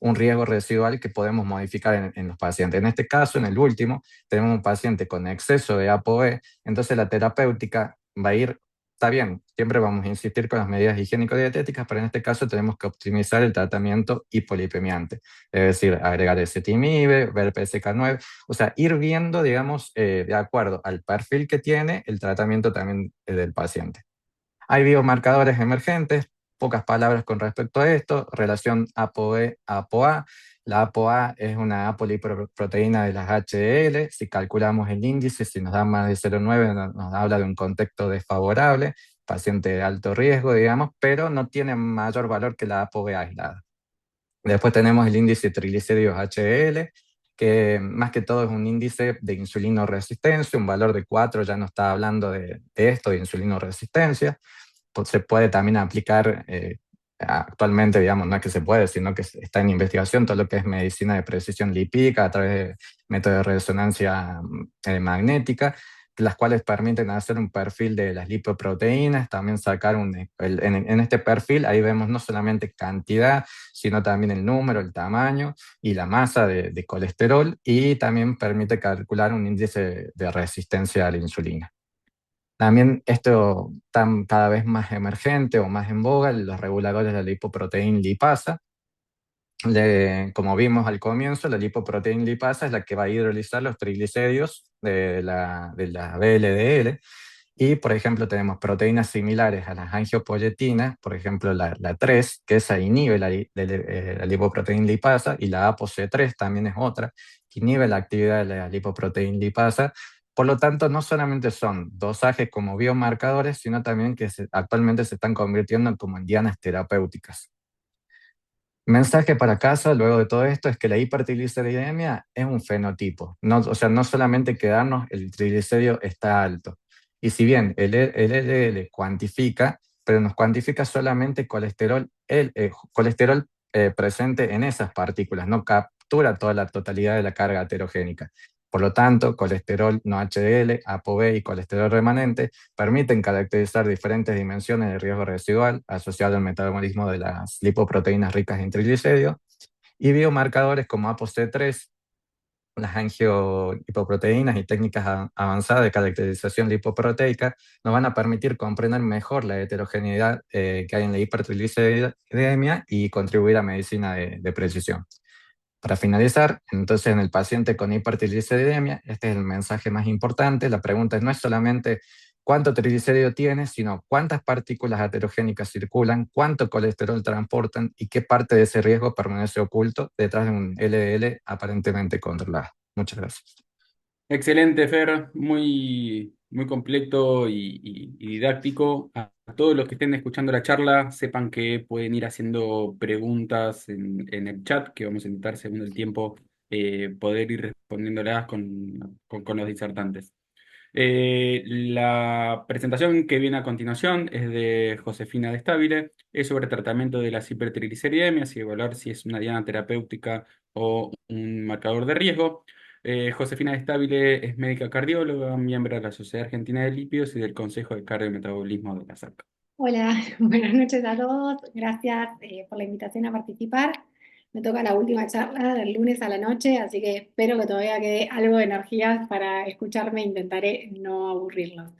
Speaker 3: un riesgo residual que podemos modificar en los pacientes. En este caso, en el último, tenemos un paciente con exceso de ApoE, entonces la terapéutica va a ir, está bien, siempre vamos a insistir con las medidas higiénico-dietéticas, pero en este caso tenemos que optimizar el tratamiento hipolipemiante, es decir, agregar ezetimibe, ver PSK9, o sea, ir viendo, digamos, de acuerdo al perfil que tiene el tratamiento también del paciente. Hay biomarcadores emergentes, pocas palabras con respecto a esto, relación ApoE-ApoA. La ApoA es una apolipoproteína de las HDL. Si calculamos el índice, si nos da más de 0,9, nos habla de un contexto desfavorable, paciente de alto riesgo, digamos, pero no tiene mayor valor que la ApoB aislada. Después tenemos el índice triglicéridos HDL, que más que todo es un índice de insulinoresistencia, un valor de 4 ya no está hablando de esto, de insulinoresistencia. Pues se puede también aplicar actualmente, digamos, no es que se puede, sino que está en investigación todo lo que es medicina de precisión lipídica a través de métodos de resonancia magnética, las cuales permiten hacer un perfil de las lipoproteínas, también sacar en este perfil, ahí vemos no solamente cantidad, sino también el número, el tamaño y la masa de colesterol, y también permite calcular un índice de resistencia a la insulina. También esto está cada vez más emergente o más en boga, los reguladores de la lipoproteína lipasa. Como vimos al comienzo, la lipoproteína lipasa es la que va a hidrolizar los triglicéridos de la VLDL. Y, por ejemplo, tenemos proteínas similares a las angiopoyetinas, por ejemplo, la 3, que esa inhibe la lipoproteína lipasa, y la ApoC3 también es otra, que inhibe la actividad de la lipoproteína lipasa. Por lo tanto, no solamente son dosajes como biomarcadores, sino también que actualmente se están convirtiendo como en dianas terapéuticas. Mensaje para casa, luego de todo esto, es que la hipertrigliceridemia es un fenotipo. No, o sea, no solamente quedarnos el triglicérido está alto. Y si bien el LDL cuantifica, pero nos cuantifica solamente colesterol presente en esas partículas, no captura toda la totalidad de la carga aterogénica. Por lo tanto, colesterol no HDL, ApoB y colesterol remanente permiten caracterizar diferentes dimensiones de riesgo residual asociado al metabolismo de las lipoproteínas ricas en triglicéridos, y biomarcadores como ApoC3, las angiolipoproteínas y técnicas avanzadas de caracterización lipoproteica nos van a permitir comprender mejor la heterogeneidad que hay en la hipertrigliceridemia y contribuir a medicina de precisión. Para finalizar, entonces en el paciente con hipertrigliceridemia, este es el mensaje más importante. La pregunta no es solamente cuánto triglicérido tiene, sino cuántas partículas aterogénicas circulan, cuánto colesterol transportan y qué parte de ese riesgo permanece oculto detrás de un LDL aparentemente controlado. Muchas gracias.
Speaker 1: Excelente, Fer, muy, muy completo y didáctico. A todos los que estén escuchando la charla, sepan que pueden ir haciendo preguntas en el chat, que vamos a intentar, según el tiempo, poder ir respondiéndolas con los disertantes. La presentación que viene a continuación es de Josefina de Stabile, es sobre tratamiento de las hipertrigliceridemias y evaluar si es una diana terapéutica o un marcador de riesgo. Josefina de Stabile es médica cardióloga, miembro de la Sociedad Argentina de Lípidos y del Consejo de Cardiometabolismo de la SAC.
Speaker 4: Hola, buenas noches a todos. Gracias por la invitación a participar. Me toca la última charla del lunes a la noche, así que espero que todavía quede algo de energías para escucharme. Intentaré no aburrirlos.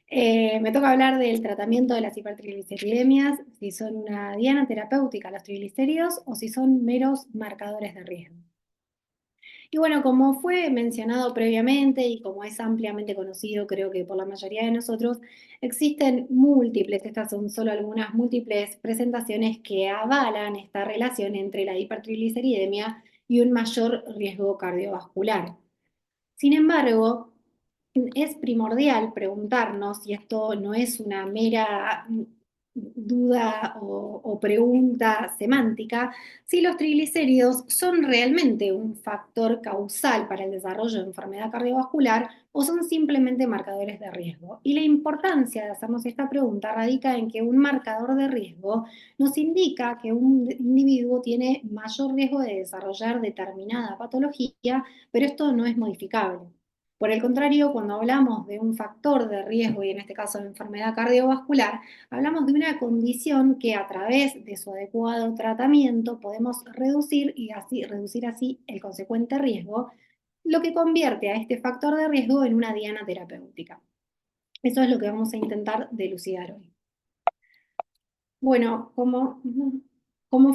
Speaker 4: Me toca hablar del tratamiento de las hipertrigliceridemias, si son una diana terapéutica los triglicéridos o si son meros marcadores de riesgo. Y bueno, como fue mencionado previamente y como es ampliamente conocido, creo que por la mayoría de nosotros, existen múltiples, estas son solo algunas múltiples presentaciones que avalan esta relación entre la hipertrigliceridemia y un mayor riesgo cardiovascular. Sin embargo, es primordial preguntarnos, y esto no es una mera duda o pregunta semántica, si los triglicéridos son realmente un factor causal para el desarrollo de enfermedad cardiovascular o son simplemente marcadores de riesgo. Y la importancia de hacernos esta pregunta radica en que un marcador de riesgo nos indica que un individuo tiene mayor riesgo de desarrollar determinada patología, pero esto no es modificable. Por el contrario, cuando hablamos de un factor de riesgo, y en este caso de enfermedad cardiovascular, hablamos de una condición que a través de su adecuado tratamiento podemos reducir así el consecuente riesgo, lo que convierte a este factor de riesgo en una diana terapéutica. Eso es lo que vamos a intentar dilucidar hoy. Bueno, como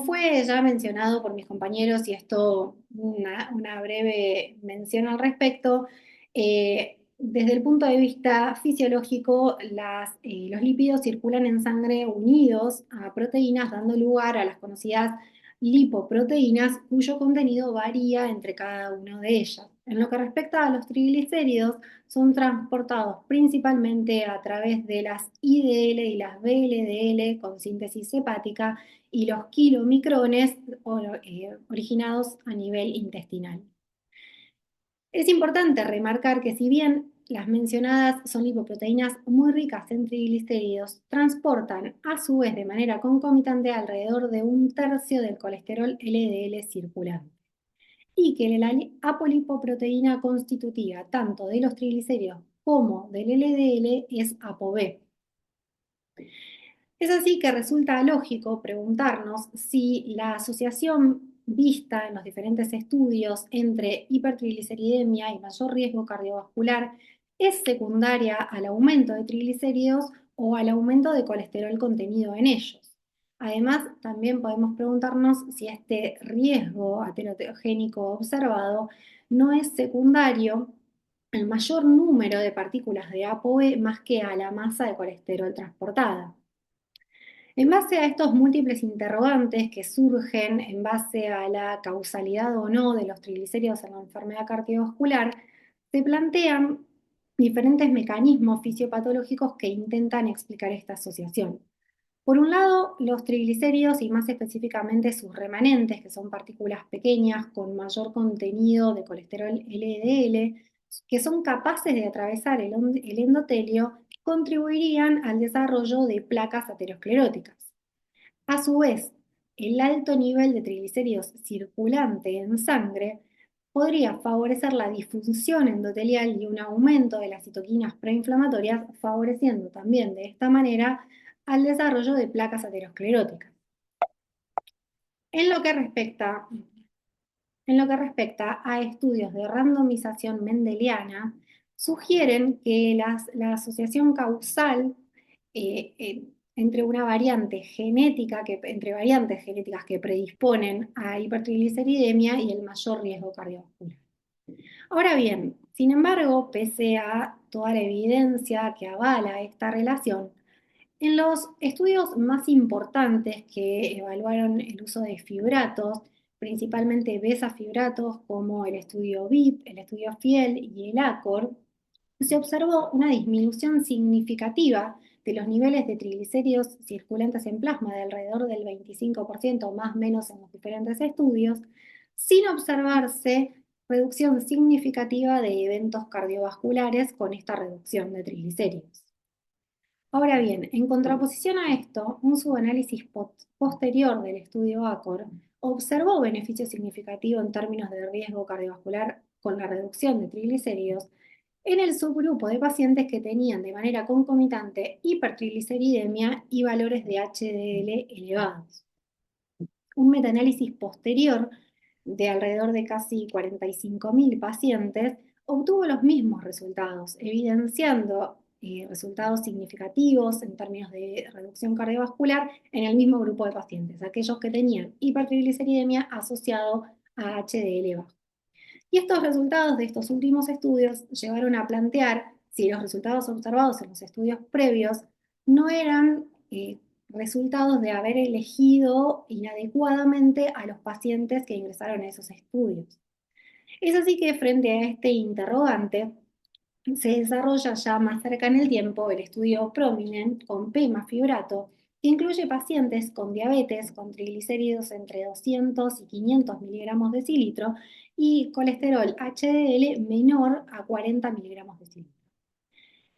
Speaker 4: fue ya mencionado por mis compañeros, y esto una breve mención al respecto, desde el punto de vista fisiológico, los lípidos circulan en sangre unidos a proteínas, dando lugar a las conocidas lipoproteínas, cuyo contenido varía entre cada una de ellas. En lo que respecta a los triglicéridos, son transportados principalmente a través de las IDL y las VLDL con síntesis hepática y los kilomicrones originados a nivel intestinal. Es importante remarcar que si bien las mencionadas son lipoproteínas muy ricas en triglicéridos, transportan a su vez de manera concomitante alrededor de 1/3 del colesterol LDL circulante, y que la apolipoproteína constitutiva tanto de los triglicéridos como del LDL es ApoB. Es así que resulta lógico preguntarnos si la asociación vista en los diferentes estudios entre hipertrigliceridemia y mayor riesgo cardiovascular es secundaria al aumento de triglicéridos o al aumento de colesterol contenido en ellos. Además, también podemos preguntarnos si este riesgo aterogénico observado no es secundario al mayor número de partículas de ApoB más que a la masa de colesterol transportada. En base a estos múltiples interrogantes que surgen en base a la causalidad o no de los triglicéridos en la enfermedad cardiovascular, se plantean diferentes mecanismos fisiopatológicos que intentan explicar esta asociación. Por un lado, los triglicéridos y más específicamente sus remanentes, que son partículas pequeñas con mayor contenido de colesterol LDL, que son capaces de atravesar el endotelio, contribuirían al desarrollo de placas ateroscleróticas. A su vez, el alto nivel de triglicéridos circulante en sangre podría favorecer la disfunción endotelial y un aumento de las citoquinas preinflamatorias, favoreciendo también de esta manera al desarrollo de placas ateroscleróticas. En lo que respecta a estudios de randomización mendeliana, sugieren que la asociación causal entre variantes genéticas que predisponen a hipertrigliceridemia y el mayor riesgo cardiovascular. Ahora bien, sin embargo, pese a toda la evidencia que avala esta relación, en los estudios más importantes que evaluaron el uso de fibratos, principalmente besafibratos como el estudio VIP, el estudio FIEL y el ACOR, se observó una disminución significativa de los niveles de triglicéridos circulantes en plasma de alrededor del 25% más o menos en los diferentes estudios, sin observarse reducción significativa de eventos cardiovasculares con esta reducción de triglicéridos. Ahora bien, en contraposición a esto, un subanálisis posterior del estudio ACOR observó beneficio significativo en términos de riesgo cardiovascular con la reducción de triglicéridos en el subgrupo de pacientes que tenían de manera concomitante hipertrigliceridemia y valores de HDL elevados. Un metaanálisis posterior de alrededor de casi 45.000 pacientes obtuvo los mismos resultados, evidenciando resultados significativos en términos de reducción cardiovascular en el mismo grupo de pacientes, aquellos que tenían hipertrigliceridemia asociado a HDL bajo. Y estos resultados de estos últimos estudios llevaron a plantear si los resultados observados en los estudios previos no eran resultados de haber elegido inadecuadamente a los pacientes que ingresaron a esos estudios. Es así que frente a este interrogante, se desarrolla ya más cerca en el tiempo el estudio Prominent con pemafibrato, que incluye pacientes con diabetes, con triglicéridos entre 200 y 500 miligramos de decilitro y colesterol HDL menor a 40 miligramos de decilitro.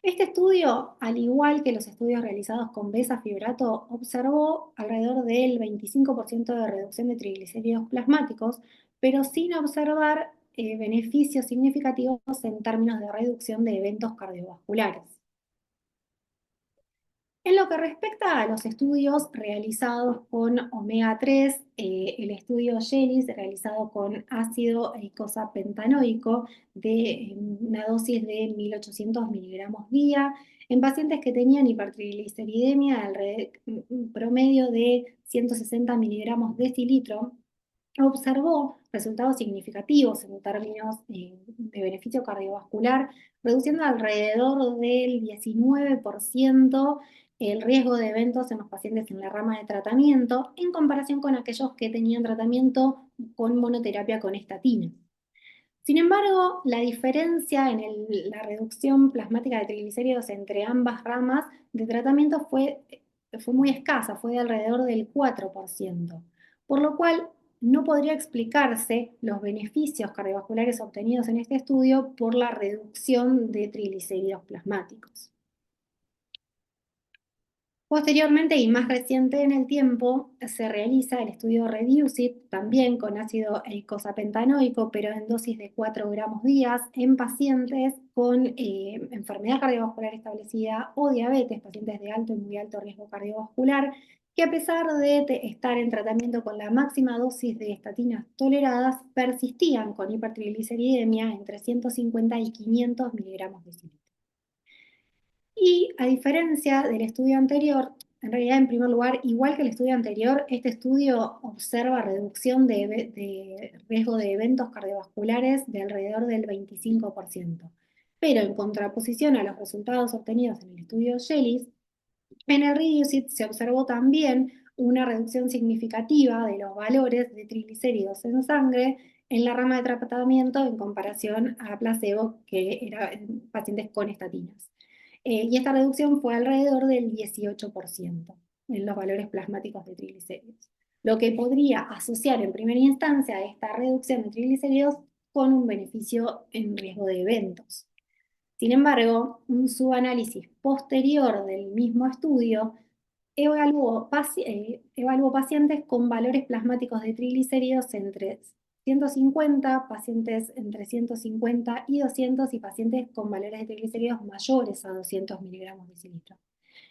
Speaker 4: Este estudio, al igual que los estudios realizados con besafibrato, observó alrededor del 25% de reducción de triglicéridos plasmáticos, pero sin observar beneficios significativos en términos de reducción de eventos cardiovasculares. En lo que respecta a los estudios realizados con omega 3, el estudio Jellis realizado con ácido eicosapentaenoico de una dosis de 1800 miligramos día en pacientes que tenían hipertrigliceridemia promedio de 160 miligramos decilitro, observó resultados significativos en términos de beneficio cardiovascular, reduciendo alrededor del 19% el riesgo de eventos en los pacientes en la rama de tratamiento en comparación con aquellos que tenían tratamiento con monoterapia con estatinas. Sin embargo, la diferencia en la reducción plasmática de triglicéridos entre ambas ramas de tratamiento fue muy escasa, fue de alrededor del 4%, por lo cual no podría explicarse los beneficios cardiovasculares obtenidos en este estudio por la reducción de triglicéridos plasmáticos. Posteriormente y más reciente en el tiempo, se realiza el estudio REDUCE-IT, también con ácido eicosapentaenoico, pero en dosis de 4 gramos días, en pacientes con enfermedad cardiovascular establecida o diabetes, pacientes de alto y muy alto riesgo cardiovascular, que a pesar de estar en tratamiento con la máxima dosis de estatinas toleradas, persistían con hipertrigliceridemia entre 150 y 500 miligramos de decilitro. Y a diferencia del estudio anterior, en realidad, en primer lugar, igual que el estudio anterior, este estudio observa reducción de riesgo de eventos cardiovasculares de alrededor del 25%. Pero en contraposición a los resultados obtenidos en el estudio Jellis, en el REDUCE-IT se observó también una reducción significativa de los valores de triglicéridos en sangre en la rama de tratamiento en comparación a placebo, que era en pacientes con estatinas. Y esta reducción fue alrededor del 18% en los valores plasmáticos de triglicéridos, lo que podría asociar en primera instancia a esta reducción de triglicéridos con un beneficio en riesgo de eventos. Sin embargo, un subanálisis posterior del mismo estudio evaluó pacientes con valores plasmáticos de triglicéridos entre 150, pacientes entre 150 y 200 y pacientes con valores de triglicéridos mayores a 200 miligramos de decilitro.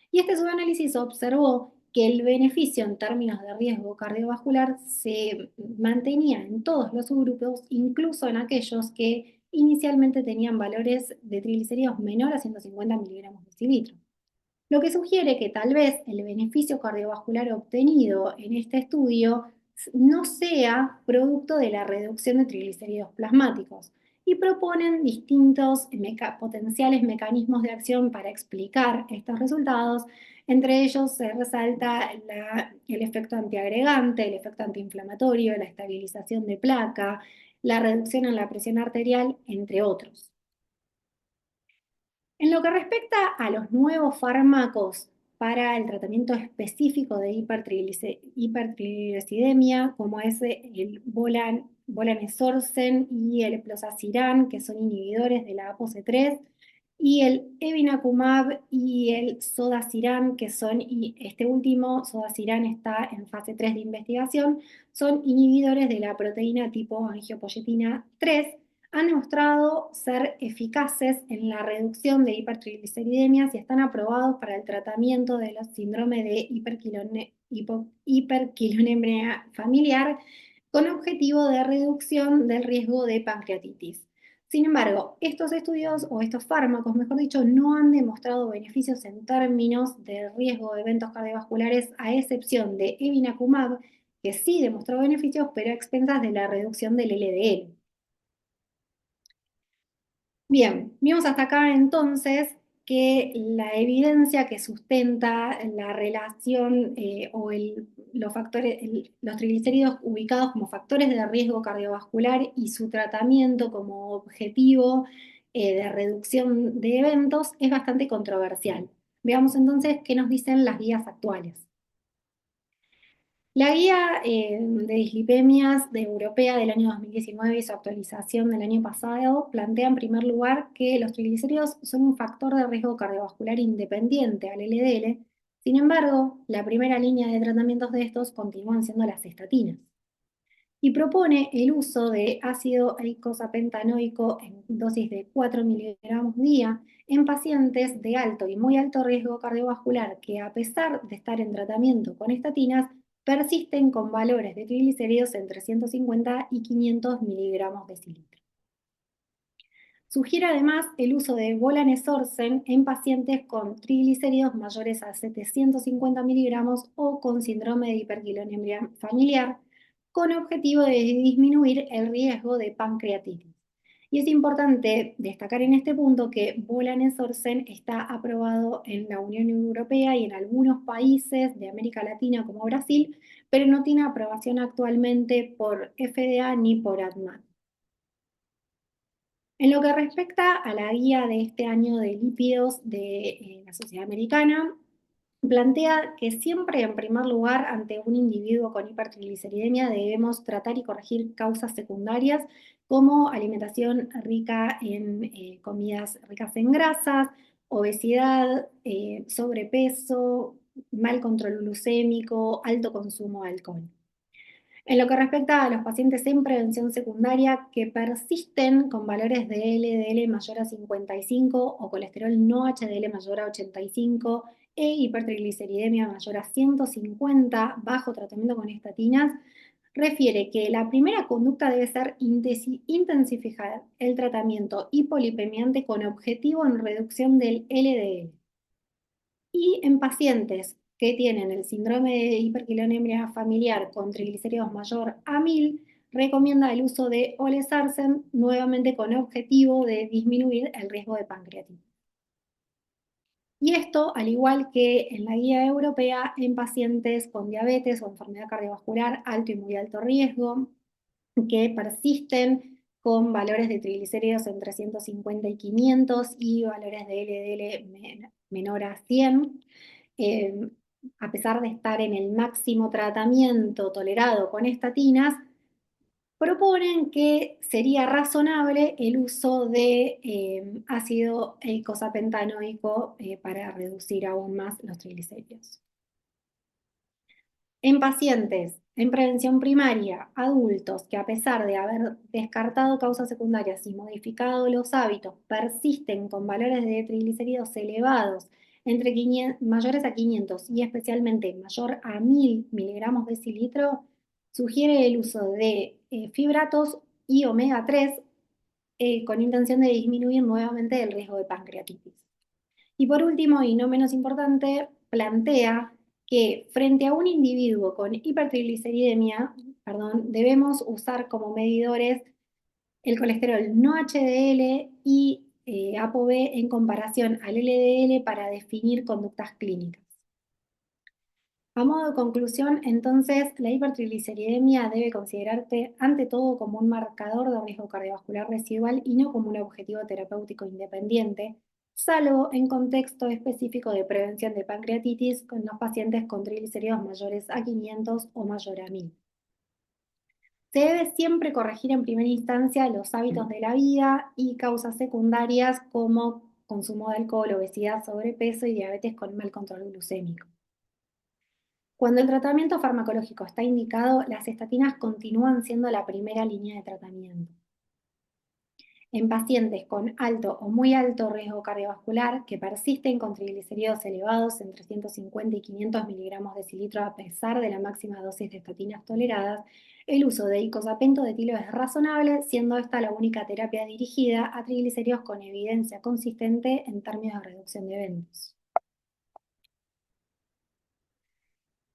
Speaker 4: Y este subanálisis observó que el beneficio en términos de riesgo cardiovascular se mantenía en todos los subgrupos, incluso en aquellos que inicialmente tenían valores de triglicéridos menor a 150 miligramos de decilitro. Lo que sugiere que tal vez el beneficio cardiovascular obtenido en este estudio no sea producto de la reducción de triglicéridos plasmáticos, y proponen distintos potenciales mecanismos de acción para explicar estos resultados. Entre ellos se resalta el efecto antiagregante, el efecto antiinflamatorio, la estabilización de placa, la reducción en la presión arterial, entre otros. En lo que respecta a los nuevos fármacos para el tratamiento específico de hipertrigliceridemia, como es el volanesorsen y el plozasiran, que son inhibidores de la ApoC3, y el evinacumab y el zodasiran, que son, y este último, zodasiran, está en fase 3 de investigación, son inhibidores de la proteína tipo angiopoyetina 3, han demostrado ser eficaces en la reducción de hipertrigliceridemias y están aprobados para el tratamiento de los síndromes de hiperquilonemia familiar con objetivo de reducción del riesgo de pancreatitis. Sin embargo, estos estudios, o estos fármacos, mejor dicho, no han demostrado beneficios en términos de riesgo de eventos cardiovasculares, a excepción de evinacumab, que sí demostró beneficios, pero a expensas de la reducción del LDL. Bien, vimos hasta acá entonces que la evidencia que sustenta la relación los triglicéridos ubicados como factores de riesgo cardiovascular y su tratamiento como objetivo de reducción de eventos es bastante controversial. Veamos entonces qué nos dicen las guías actuales. La guía de dislipemias europea del año 2019 y su actualización del año pasado plantea en primer lugar que los triglicéridos son un factor de riesgo cardiovascular independiente al LDL. Sin embargo, la primera línea de tratamientos de estos continúan siendo las estatinas. y propone el uso de ácido eicosapentaenoico en dosis de 4 miligramos día en pacientes de alto y muy alto riesgo cardiovascular que, a pesar de estar en tratamiento con estatinas, persisten con valores de triglicéridos entre 150 y 500 miligramos decilitro. Sugiere además el uso de volanesorsen en pacientes con triglicéridos mayores a 750 miligramos o con síndrome de hiperquilonemia familiar, con objetivo de disminuir el riesgo de pancreatitis. Y es importante destacar en este punto que volanesorsen está aprobado en la Unión Europea y en algunos países de América Latina como Brasil, pero no tiene aprobación actualmente por FDA ni por ADMAT. En lo que respecta a la guía de este año de lípidos de la Sociedad Americana, plantea que siempre, en primer lugar, ante un individuo con hipertrigliceridemia, debemos tratar y corregir causas secundarias como alimentación rica en comidas ricas en grasas, obesidad, sobrepeso, mal control glucémico, alto consumo de alcohol. En lo que respecta a los pacientes en prevención secundaria que persisten con valores de LDL mayor a 55 o colesterol no HDL mayor a 85 e hipertrigliceridemia mayor a 150 bajo tratamiento con estatinas, refiere que la primera conducta debe ser intensificar el tratamiento hipolipemiante con objetivo en reducción del LDL. Y en pacientes que tienen el síndrome de hiperquilonemia familiar con triglicéridos mayor a 1000, recomienda el uso de olezarsen nuevamente con objetivo de disminuir el riesgo de pancreatitis. Y esto, al igual que en la guía europea, en pacientes con diabetes o enfermedad cardiovascular alto y muy alto riesgo, que persisten con valores de triglicéridos entre 150 y 500 y valores de LDL menor a 100, a pesar de estar en el máximo tratamiento tolerado con estatinas, proponen que sería razonable el uso de ácido eicosapentaenoico para reducir aún más los triglicéridos. En pacientes en prevención primaria, adultos que, a pesar de haber descartado causas secundarias y modificado los hábitos, persisten con valores de triglicéridos elevados entre mayores a 500 y especialmente mayor a 1000 miligramos decilitro, sugiere el uso de fibratos y omega 3 con intención de disminuir nuevamente el riesgo de pancreatitis. Y por último, y no menos importante, plantea que frente a un individuo con hipertrigliceridemia, debemos usar como medidores el colesterol no HDL y ApoB en comparación al LDL para definir conductas clínicas. A modo de conclusión, entonces, la hipertrigliceridemia debe considerarse ante todo como un marcador de riesgo cardiovascular residual y no como un objetivo terapéutico independiente, salvo en contexto específico de prevención de pancreatitis con los pacientes con triglicéridos mayores a 500 o mayor a 1000. Se debe siempre corregir en primera instancia los hábitos de la vida y causas secundarias como consumo de alcohol, obesidad, sobrepeso y diabetes con mal control glucémico. Cuando el tratamiento farmacológico está indicado, las estatinas continúan siendo la primera línea de tratamiento. En pacientes con alto o muy alto riesgo cardiovascular que persisten con triglicéridos elevados entre 150 y 500 miligramos decilitro a pesar de la máxima dosis de estatinas toleradas, el uso de icosapento de etilo es razonable, siendo esta la única terapia dirigida a triglicéridos con evidencia consistente en términos de reducción de eventos.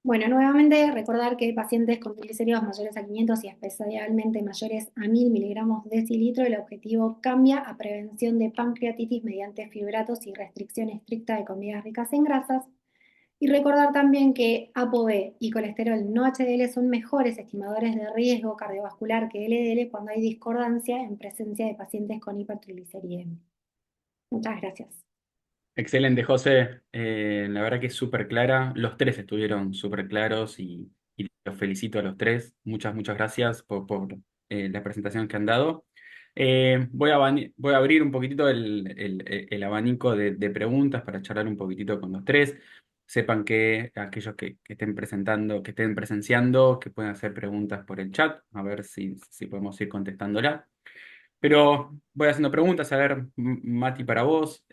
Speaker 4: Bueno, nuevamente recordar que pacientes con triglicéridos mayores a 500 y especialmente mayores a 1000 miligramos decilitro, el objetivo cambia a prevención de pancreatitis mediante fibratos y restricción estricta de comidas ricas en grasas. Y recordar también que ApoB y colesterol no HDL son mejores estimadores de riesgo cardiovascular que LDL cuando hay discordancia en presencia de pacientes con hipertrigliceridemia. Muchas gracias.
Speaker 1: Excelente, José. La verdad que es súper clara. Los tres estuvieron súper claros y los felicito a los tres. Muchas gracias por la presentación que han dado. Voy a abrir un poquitito el abanico de preguntas para charlar un poquitito con los tres. sepan que aquellos que estén presentando, que estén presenciando, que pueden hacer preguntas por el chat, a ver si podemos ir contestándola. Pero voy haciendo preguntas, a ver, Mati, para vos.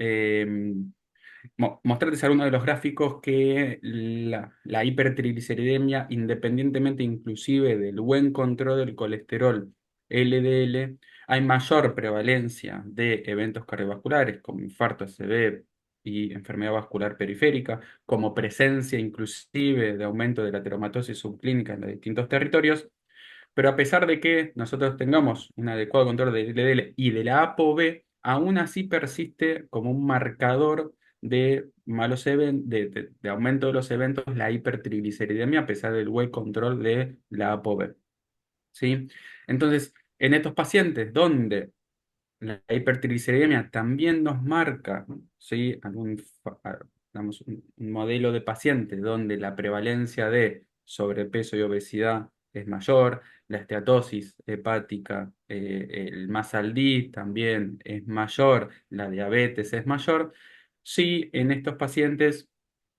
Speaker 1: Mostrarles algunos de los gráficos que la hipertrigliceridemia, independientemente inclusive del buen control del colesterol LDL, hay mayor prevalencia de eventos cardiovasculares como infarto ACV y enfermedad vascular periférica, como presencia inclusive de aumento de la ateromatosis subclínica en los distintos territorios. Pero a pesar de que nosotros tengamos un adecuado control del LDL y de la ApoB, aún así persiste como un marcador de malos de aumento de los eventos la hipertrigliceridemia a pesar del buen control de la ApoB. ¿Sí? Entonces, en estos pacientes donde la hipertrigliceridemia también nos marca, ¿sí? Digamos, un modelo de paciente donde la prevalencia de sobrepeso y obesidad es mayor, la esteatosis hepática, el MASLD también es mayor, la diabetes es mayor. Sí, en estos pacientes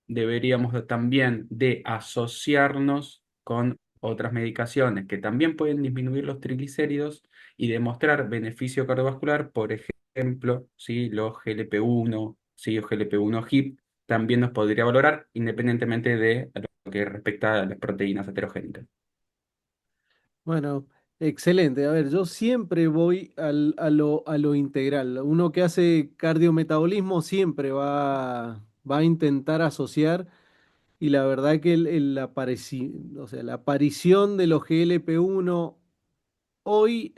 Speaker 1: deberíamos también de asociarnos con otras medicaciones que también pueden disminuir los triglicéridos y demostrar beneficio cardiovascular, por ejemplo, si los GLP-1, si los GLP-1 HIP también nos podría valorar independientemente de lo que respecta a las proteínas heterogénicas.
Speaker 2: Bueno, excelente. A ver, yo siempre voy a lo integral. Uno que hace cardiometabolismo siempre va a intentar asociar. Y la verdad que o sea, la aparición de los GLP-1 hoy,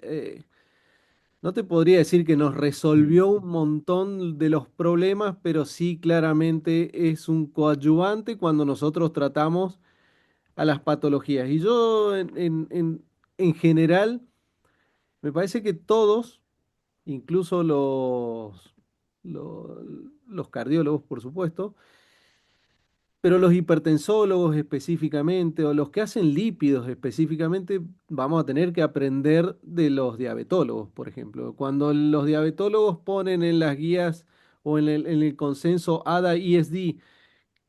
Speaker 2: no te podría decir que nos resolvió un montón de los problemas, pero sí claramente es un coadyuvante cuando nosotros tratamos a las patologías. Y yo en general, me parece que todos, incluso los, los cardiólogos, por supuesto, pero los hipertensólogos específicamente, o los que hacen lípidos específicamente, vamos a tener que aprender de los diabetólogos, por ejemplo. Cuando los diabetólogos ponen en las guías o en el consenso ADA-ISD,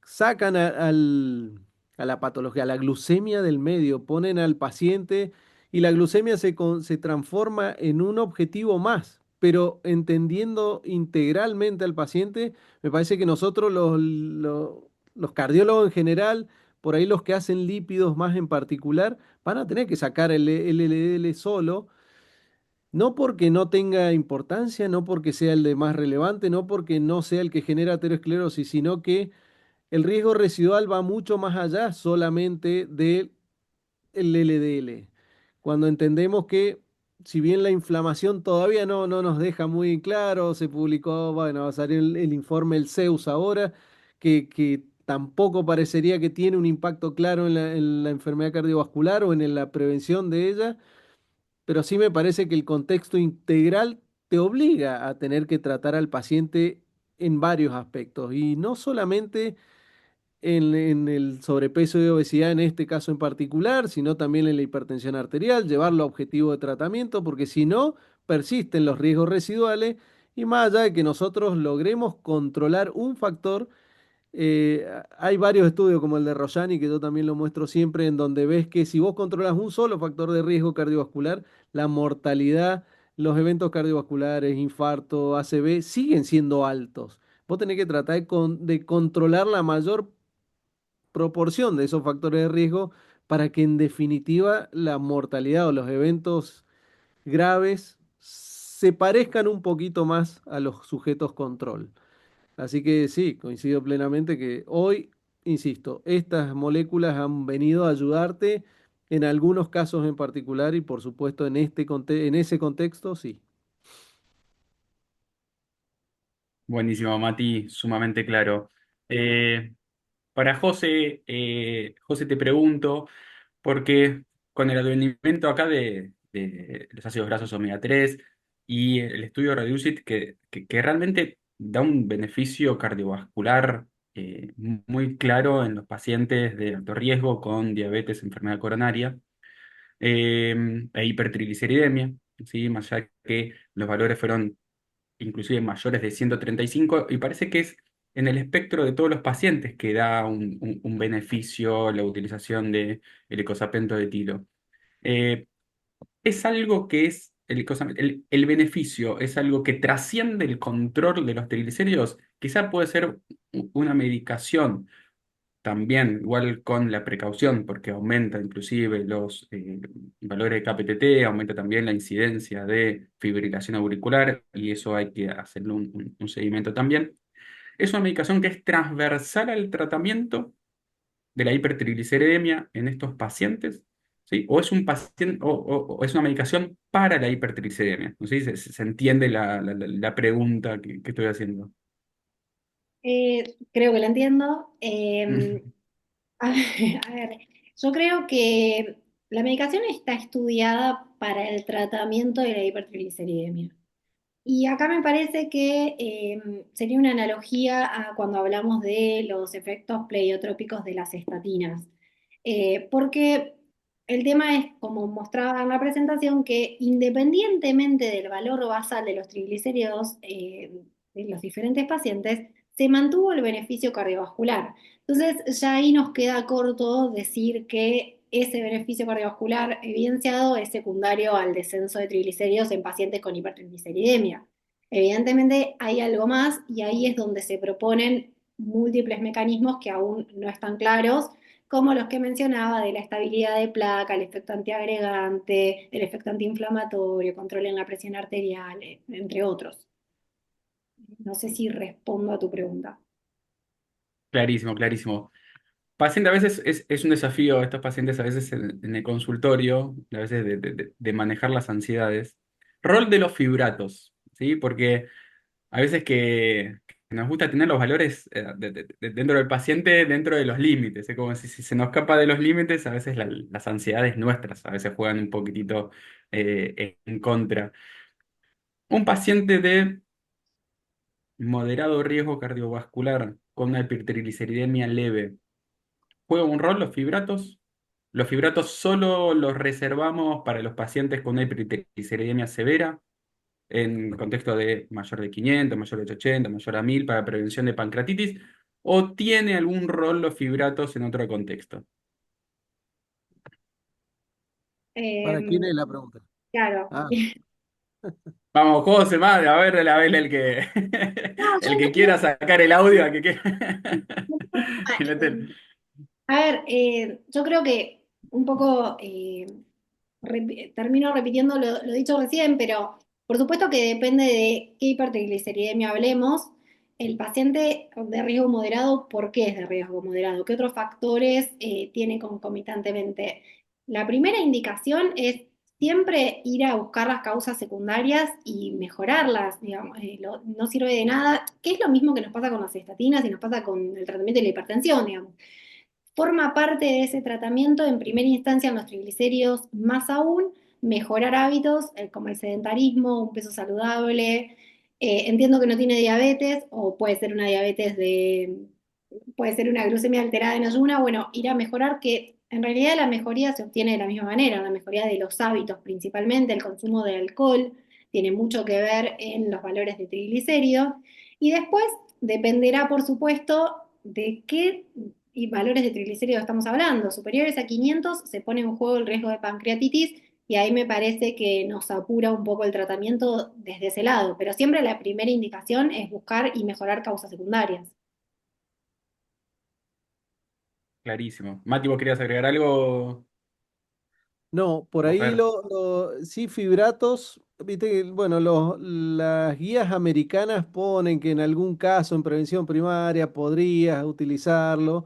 Speaker 2: sacan a la patología, a la glucemia del medio, ponen al paciente y la glucemia se transforma en un objetivo más, pero entendiendo integralmente al paciente, me parece que nosotros los cardiólogos en general, por ahí los que hacen lípidos más en particular, van a tener que sacar el LDL solo. No porque no tenga importancia, no porque sea el de más relevante, no porque no sea el que genera aterosclerosis, sino que el riesgo residual va mucho más allá solamente del LDL. Cuando entendemos que, si bien la inflamación todavía no nos deja muy claro, se publicó, bueno, va a salir el informe el ZEUS ahora, que tampoco parecería que tiene un impacto claro en la enfermedad cardiovascular o en la prevención de ella, pero sí me parece que el contexto integral te obliga a tener que tratar al paciente en varios aspectos y no solamente en el sobrepeso y obesidad en este caso en particular, sino también en la hipertensión arterial, llevarlo a objetivo de tratamiento, porque si no, persisten los riesgos residuales y más allá de que nosotros logremos controlar un factor, hay varios estudios como el de Rojani, que yo también lo muestro siempre, en donde ves que si vos controlas un solo factor de riesgo cardiovascular, la mortalidad, los eventos cardiovasculares, infarto, ACV, siguen siendo altos. Vos tenés que tratar de controlar la mayor proporción de esos factores de riesgo para que en definitiva la mortalidad o los eventos graves se parezcan un poquito más a los sujetos control. Así que sí, coincido plenamente que hoy, insisto, estas moléculas han venido a ayudarte en algunos casos en particular y por supuesto en ese contexto, sí.
Speaker 1: Buenísimo, Mati, sumamente claro. Eh, para José, José te pregunto, porque con el advenimiento acá de los ácidos grasos omega 3 y el estudio Reducit, que realmente da un beneficio cardiovascular muy claro en los pacientes de alto riesgo con diabetes, enfermedad coronaria e hipertrigliceridemia, ¿sí? Más allá que los valores fueron inclusive mayores de 135, y parece que es en el espectro de todos los pacientes que da un beneficio la utilización de el icosapento de etilo. Eh, es algo que es, el beneficio es algo que trasciende el control de los triglicéridos. Quizá puede ser una medicación también, igual con la precaución, porque aumenta inclusive los valores de KPTT, aumenta también la incidencia de fibrilación auricular, y eso hay que hacerle un seguimiento también. Es una medicación que es transversal al tratamiento de la hipertrigliceridemia en estos pacientes, ¿sí? O es un paciente, o es una medicación para la hipertrigliceridemia. No sé si se entiende la pregunta que estoy haciendo.
Speaker 4: Creo que lo entiendo. A ver, yo creo que la medicación está estudiada para el tratamiento de la hipertrigliceridemia. Y acá me parece que sería una analogía a cuando hablamos de los efectos pleiotrópicos de las estatinas. Porque el tema es, como mostraba en la presentación, que independientemente del valor basal de los triglicéridos de los diferentes pacientes, se mantuvo el beneficio cardiovascular. Entonces, ya ahí nos queda corto decir que ese beneficio cardiovascular evidenciado es secundario al descenso de triglicéridos en pacientes con hipertrigliceridemia. Evidentemente hay algo más y ahí es donde se proponen múltiples mecanismos que aún no están claros, como los que mencionaba de la estabilidad de placa, el efecto antiagregante, el efecto antiinflamatorio, control en la presión arterial, entre otros. No sé si respondo a tu pregunta.
Speaker 1: Clarísimo, clarísimo. Paciente a veces es un desafío, estos pacientes a veces en el consultorio, a veces de manejar las ansiedades. Rol de los fibratos, ¿sí? Porque a veces que nos gusta tener los valores dentro del paciente, dentro de los límites. Es como si se nos escapa de los límites, a veces las ansiedades nuestras a veces juegan un poquitito en contra. Un paciente de moderado riesgo cardiovascular con una hipertrigliceridemia leve, ¿juega un rol los fibratos? Los fibratos solo los reservamos para los pacientes con una hipertrigliceridemia severa, en contexto de mayor de 500, mayor de 880, mayor a 1000 para prevención de pancreatitis, o tiene algún rol los fibratos en otro contexto.
Speaker 2: ¿Para quién
Speaker 4: Eh,
Speaker 2: es la pregunta?
Speaker 4: claro.
Speaker 2: Ah,
Speaker 1: Vamos, José, madre, a ver el que,
Speaker 4: No,
Speaker 1: el que quiera sacar el audio, el que quiera. Y meter.
Speaker 4: a ver, yo creo que un poco termino repitiendo lo dicho recién, pero por supuesto que depende de qué hipertrigliceridemia hablemos. El paciente de riesgo moderado, ¿por qué es de riesgo moderado? ¿Qué otros factores tiene concomitantemente? La primera indicación es siempre ir a buscar las causas secundarias y mejorarlas, digamos, no sirve de nada, que es lo mismo que nos pasa con las estatinas y nos pasa con el tratamiento de la hipertensión, digamos. Forma parte de ese tratamiento, en primera instancia, en los triglicéridos, más aún, mejorar hábitos como el sedentarismo, un peso saludable. Entiendo que no tiene diabetes, o puede ser una puede ser una glucemia alterada en ayuna. Bueno, ir a mejorar, que en realidad la mejoría se obtiene de la misma manera, la mejoría de los hábitos, principalmente el consumo de alcohol, tiene mucho que ver en los valores de triglicéridos. Y después dependerá, por supuesto, de qué y valores de triglicéridos estamos hablando. Superiores a 500 se pone en juego el riesgo de pancreatitis y ahí me parece que nos apura un poco el tratamiento desde ese lado. Pero siempre la primera indicación es buscar y mejorar causas secundarias.
Speaker 1: Clarísimo. Mati, ¿vos querías agregar algo?
Speaker 2: no, por
Speaker 1: A
Speaker 2: ahí
Speaker 1: ver.
Speaker 2: sí, fibratos, viste, bueno, las guías americanas ponen que en algún caso en prevención primaria podrías utilizarlo.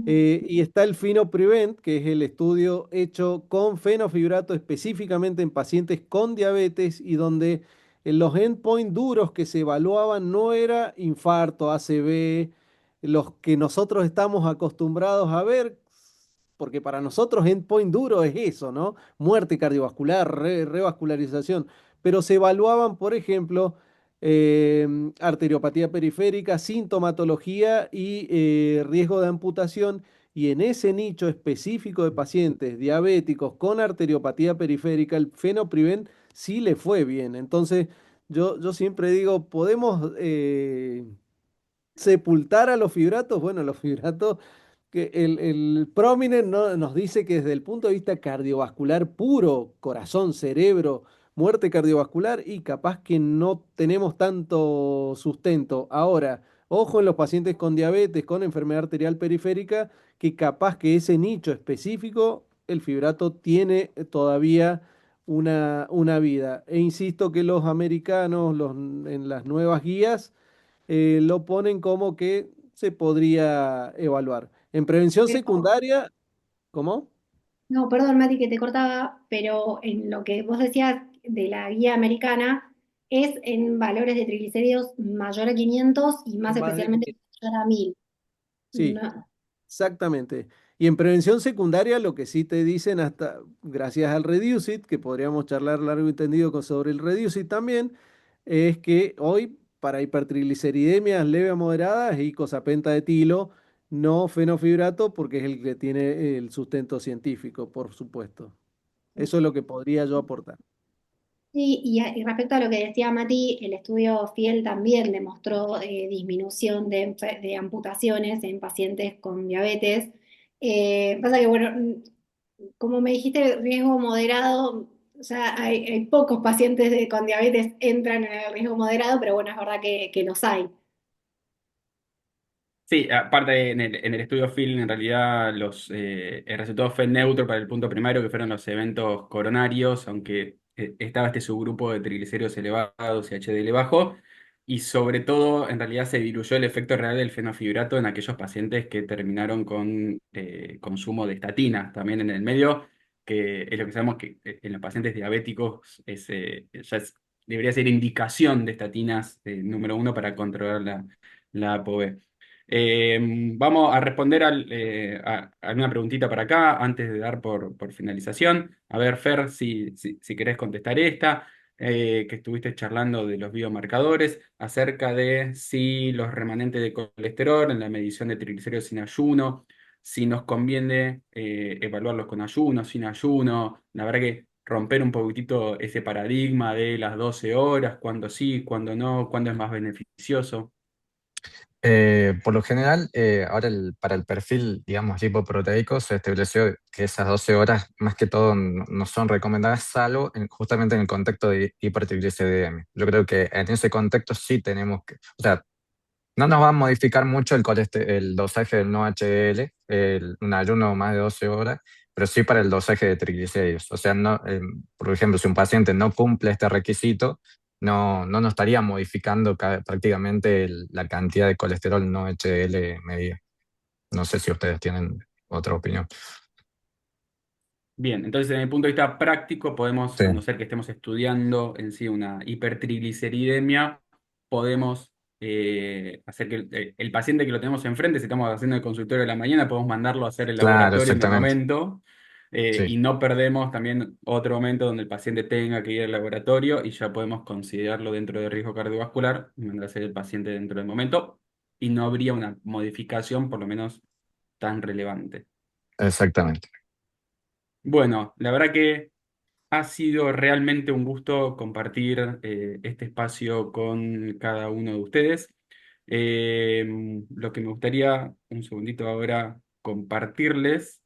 Speaker 2: Y está el FinoPrevent, que es el estudio hecho con fenofibrato específicamente en pacientes con diabetes y donde los endpoints duros que se evaluaban no era infarto, ACV, los que nosotros estamos acostumbrados a ver, porque para nosotros endpoint duro es eso, ¿no? Muerte cardiovascular, revascularización, pero se evaluaban, por ejemplo, arteriopatía periférica, sintomatología y riesgo de amputación. Y en ese nicho específico de pacientes diabéticos con arteriopatía periférica, el fenopriven sí le fue bien. Entonces, yo siempre digo, podemos sepultar a los fibratos, bueno, los fibratos, que el Prominent nos dice que desde el punto de vista cardiovascular puro, corazón, cerebro, muerte cardiovascular, y capaz que no tenemos tanto sustento. Ahora, ojo en los pacientes con diabetes, con enfermedad arterial periférica, que capaz que ese nicho específico, el fibrato tiene todavía una vida. E insisto que los americanos, en las nuevas guías, lo ponen como que se podría evaluar. En prevención
Speaker 4: Pero,
Speaker 2: secundaria, ¿cómo?
Speaker 4: no, perdón, Mati, que te cortaba, pero en lo que vos decías de la guía americana, es en valores de triglicéridos mayor a 500 y más
Speaker 2: Más de
Speaker 4: especialmente
Speaker 2: 500.
Speaker 4: mayor a 1000.
Speaker 2: Sí,
Speaker 4: No,
Speaker 2: exactamente. Y en prevención secundaria, lo que sí te dicen, hasta gracias al Reducit, que podríamos charlar largo y tendido sobre el Reducit también, es que hoy para hipertrigliceridemias leve a moderadas, icosapenta de etilo, no fenofibrato, porque es el que tiene el sustento científico, por supuesto. Eso es lo que podría yo aportar.
Speaker 4: sí, y respecto a lo que decía Mati, el estudio FIEL también demostró disminución de amputaciones en pacientes con diabetes. Pasa que, bueno, como me dijiste, riesgo moderado, o sea, hay pocos pacientes con diabetes entran en el riesgo moderado, pero bueno, es verdad que los hay.
Speaker 1: Sí, aparte en el estudio FIL, en realidad el resultado fue neutro para el punto primario, que fueron los eventos coronarios, aunque estaba este subgrupo de triglicéridos elevados y HDL bajo, y sobre todo, en realidad se diluyó el efecto real del fenofibrato en aquellos pacientes que terminaron con consumo de estatinas también en el medio, que es lo que sabemos que en los pacientes diabéticos debería ser indicación de estatinas número uno para controlar la ApoB. Vamos a responder a una preguntita para acá antes de dar por finalización. A ver, Fer, si querés contestar esta, que estuviste charlando de los biomarcadores, acerca de si los remanentes de colesterol en la medición de triglicéridos sin ayuno, si nos conviene evaluarlos con ayuno, sin ayuno. La verdad que romper un poquitito ese paradigma de las 12 horas, cuándo sí, cuándo no, cuándo es más beneficioso.
Speaker 3: Por lo general, ahora para el perfil, digamos, lipoproteico se estableció que esas 12 horas más que todo no son recomendadas, salvo justamente en el contexto de hipertrigliceridemia. Yo creo que en ese contexto sí tenemos que, o sea, no nos va a modificar mucho el dosaje del no HDL, un ayuno más de 12 horas, pero sí para el dosaje de triglicéridos. O sea, no, por ejemplo, si un paciente no cumple este requisito, no nos estaría modificando prácticamente la cantidad de colesterol no HDL medida. No sé si ustedes tienen otra opinión.
Speaker 1: Bien, entonces desde el punto de vista práctico podemos,
Speaker 3: Sí,
Speaker 1: a no ser que estemos estudiando en sí una hipertrigliceridemia, podemos hacer que el paciente que lo tenemos enfrente, si estamos haciendo el consultorio de la mañana, podemos mandarlo a hacer el
Speaker 3: claro,
Speaker 1: laboratorio en el
Speaker 3: exactamente.
Speaker 1: momento
Speaker 3: Sí,
Speaker 1: y no perdemos también otro momento donde el paciente tenga que ir al laboratorio y ya podemos considerarlo dentro de riesgo cardiovascular y mandar a hacer el paciente dentro del momento y no habría una modificación por lo menos tan relevante.
Speaker 3: exactamente.
Speaker 1: Bueno, la verdad que ha sido realmente un gusto compartir este espacio con cada uno de ustedes. Lo que me gustaría, un segundito ahora, compartirles.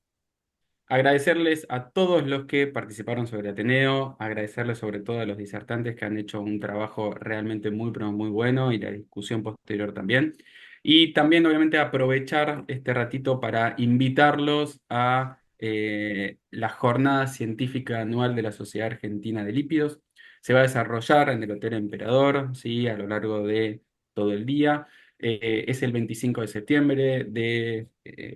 Speaker 1: Agradecerles a todos los que participaron sobre Ateneo, agradecerles sobre todo a los disertantes que han hecho un trabajo realmente muy, pero muy bueno y la discusión posterior también. Y también, obviamente, aprovechar este ratito para invitarlos a la jornada científica anual de la Sociedad Argentina de Lípidos. Se va a desarrollar en el Hotel Emperador, ¿sí? A lo largo de todo el día. Es el 25 de septiembre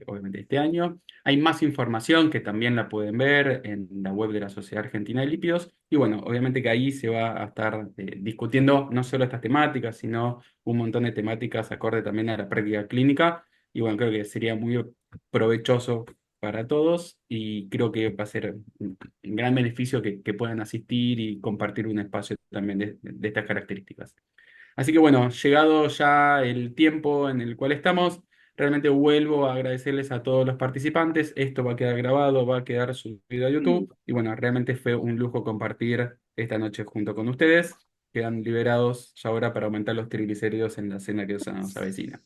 Speaker 1: obviamente, este año. Hay más información que también la pueden ver en la web de la Sociedad Argentina de Lípidos. Y bueno, obviamente que ahí se va a estar discutiendo no solo estas temáticas, sino un montón de temáticas acorde también a la práctica clínica. Y bueno, creo que sería muy provechoso para todos y creo que va a ser un gran beneficio que puedan asistir y compartir un espacio también de estas características. Así que bueno, llegado ya el tiempo en el cual estamos, realmente vuelvo a agradecerles a todos los participantes. Esto va a quedar grabado, va a quedar subido a YouTube. Y bueno, realmente fue un lujo compartir esta noche junto con ustedes. Quedan liberados ya ahora para aumentar los triglicéridos en la cena que se nos avecina.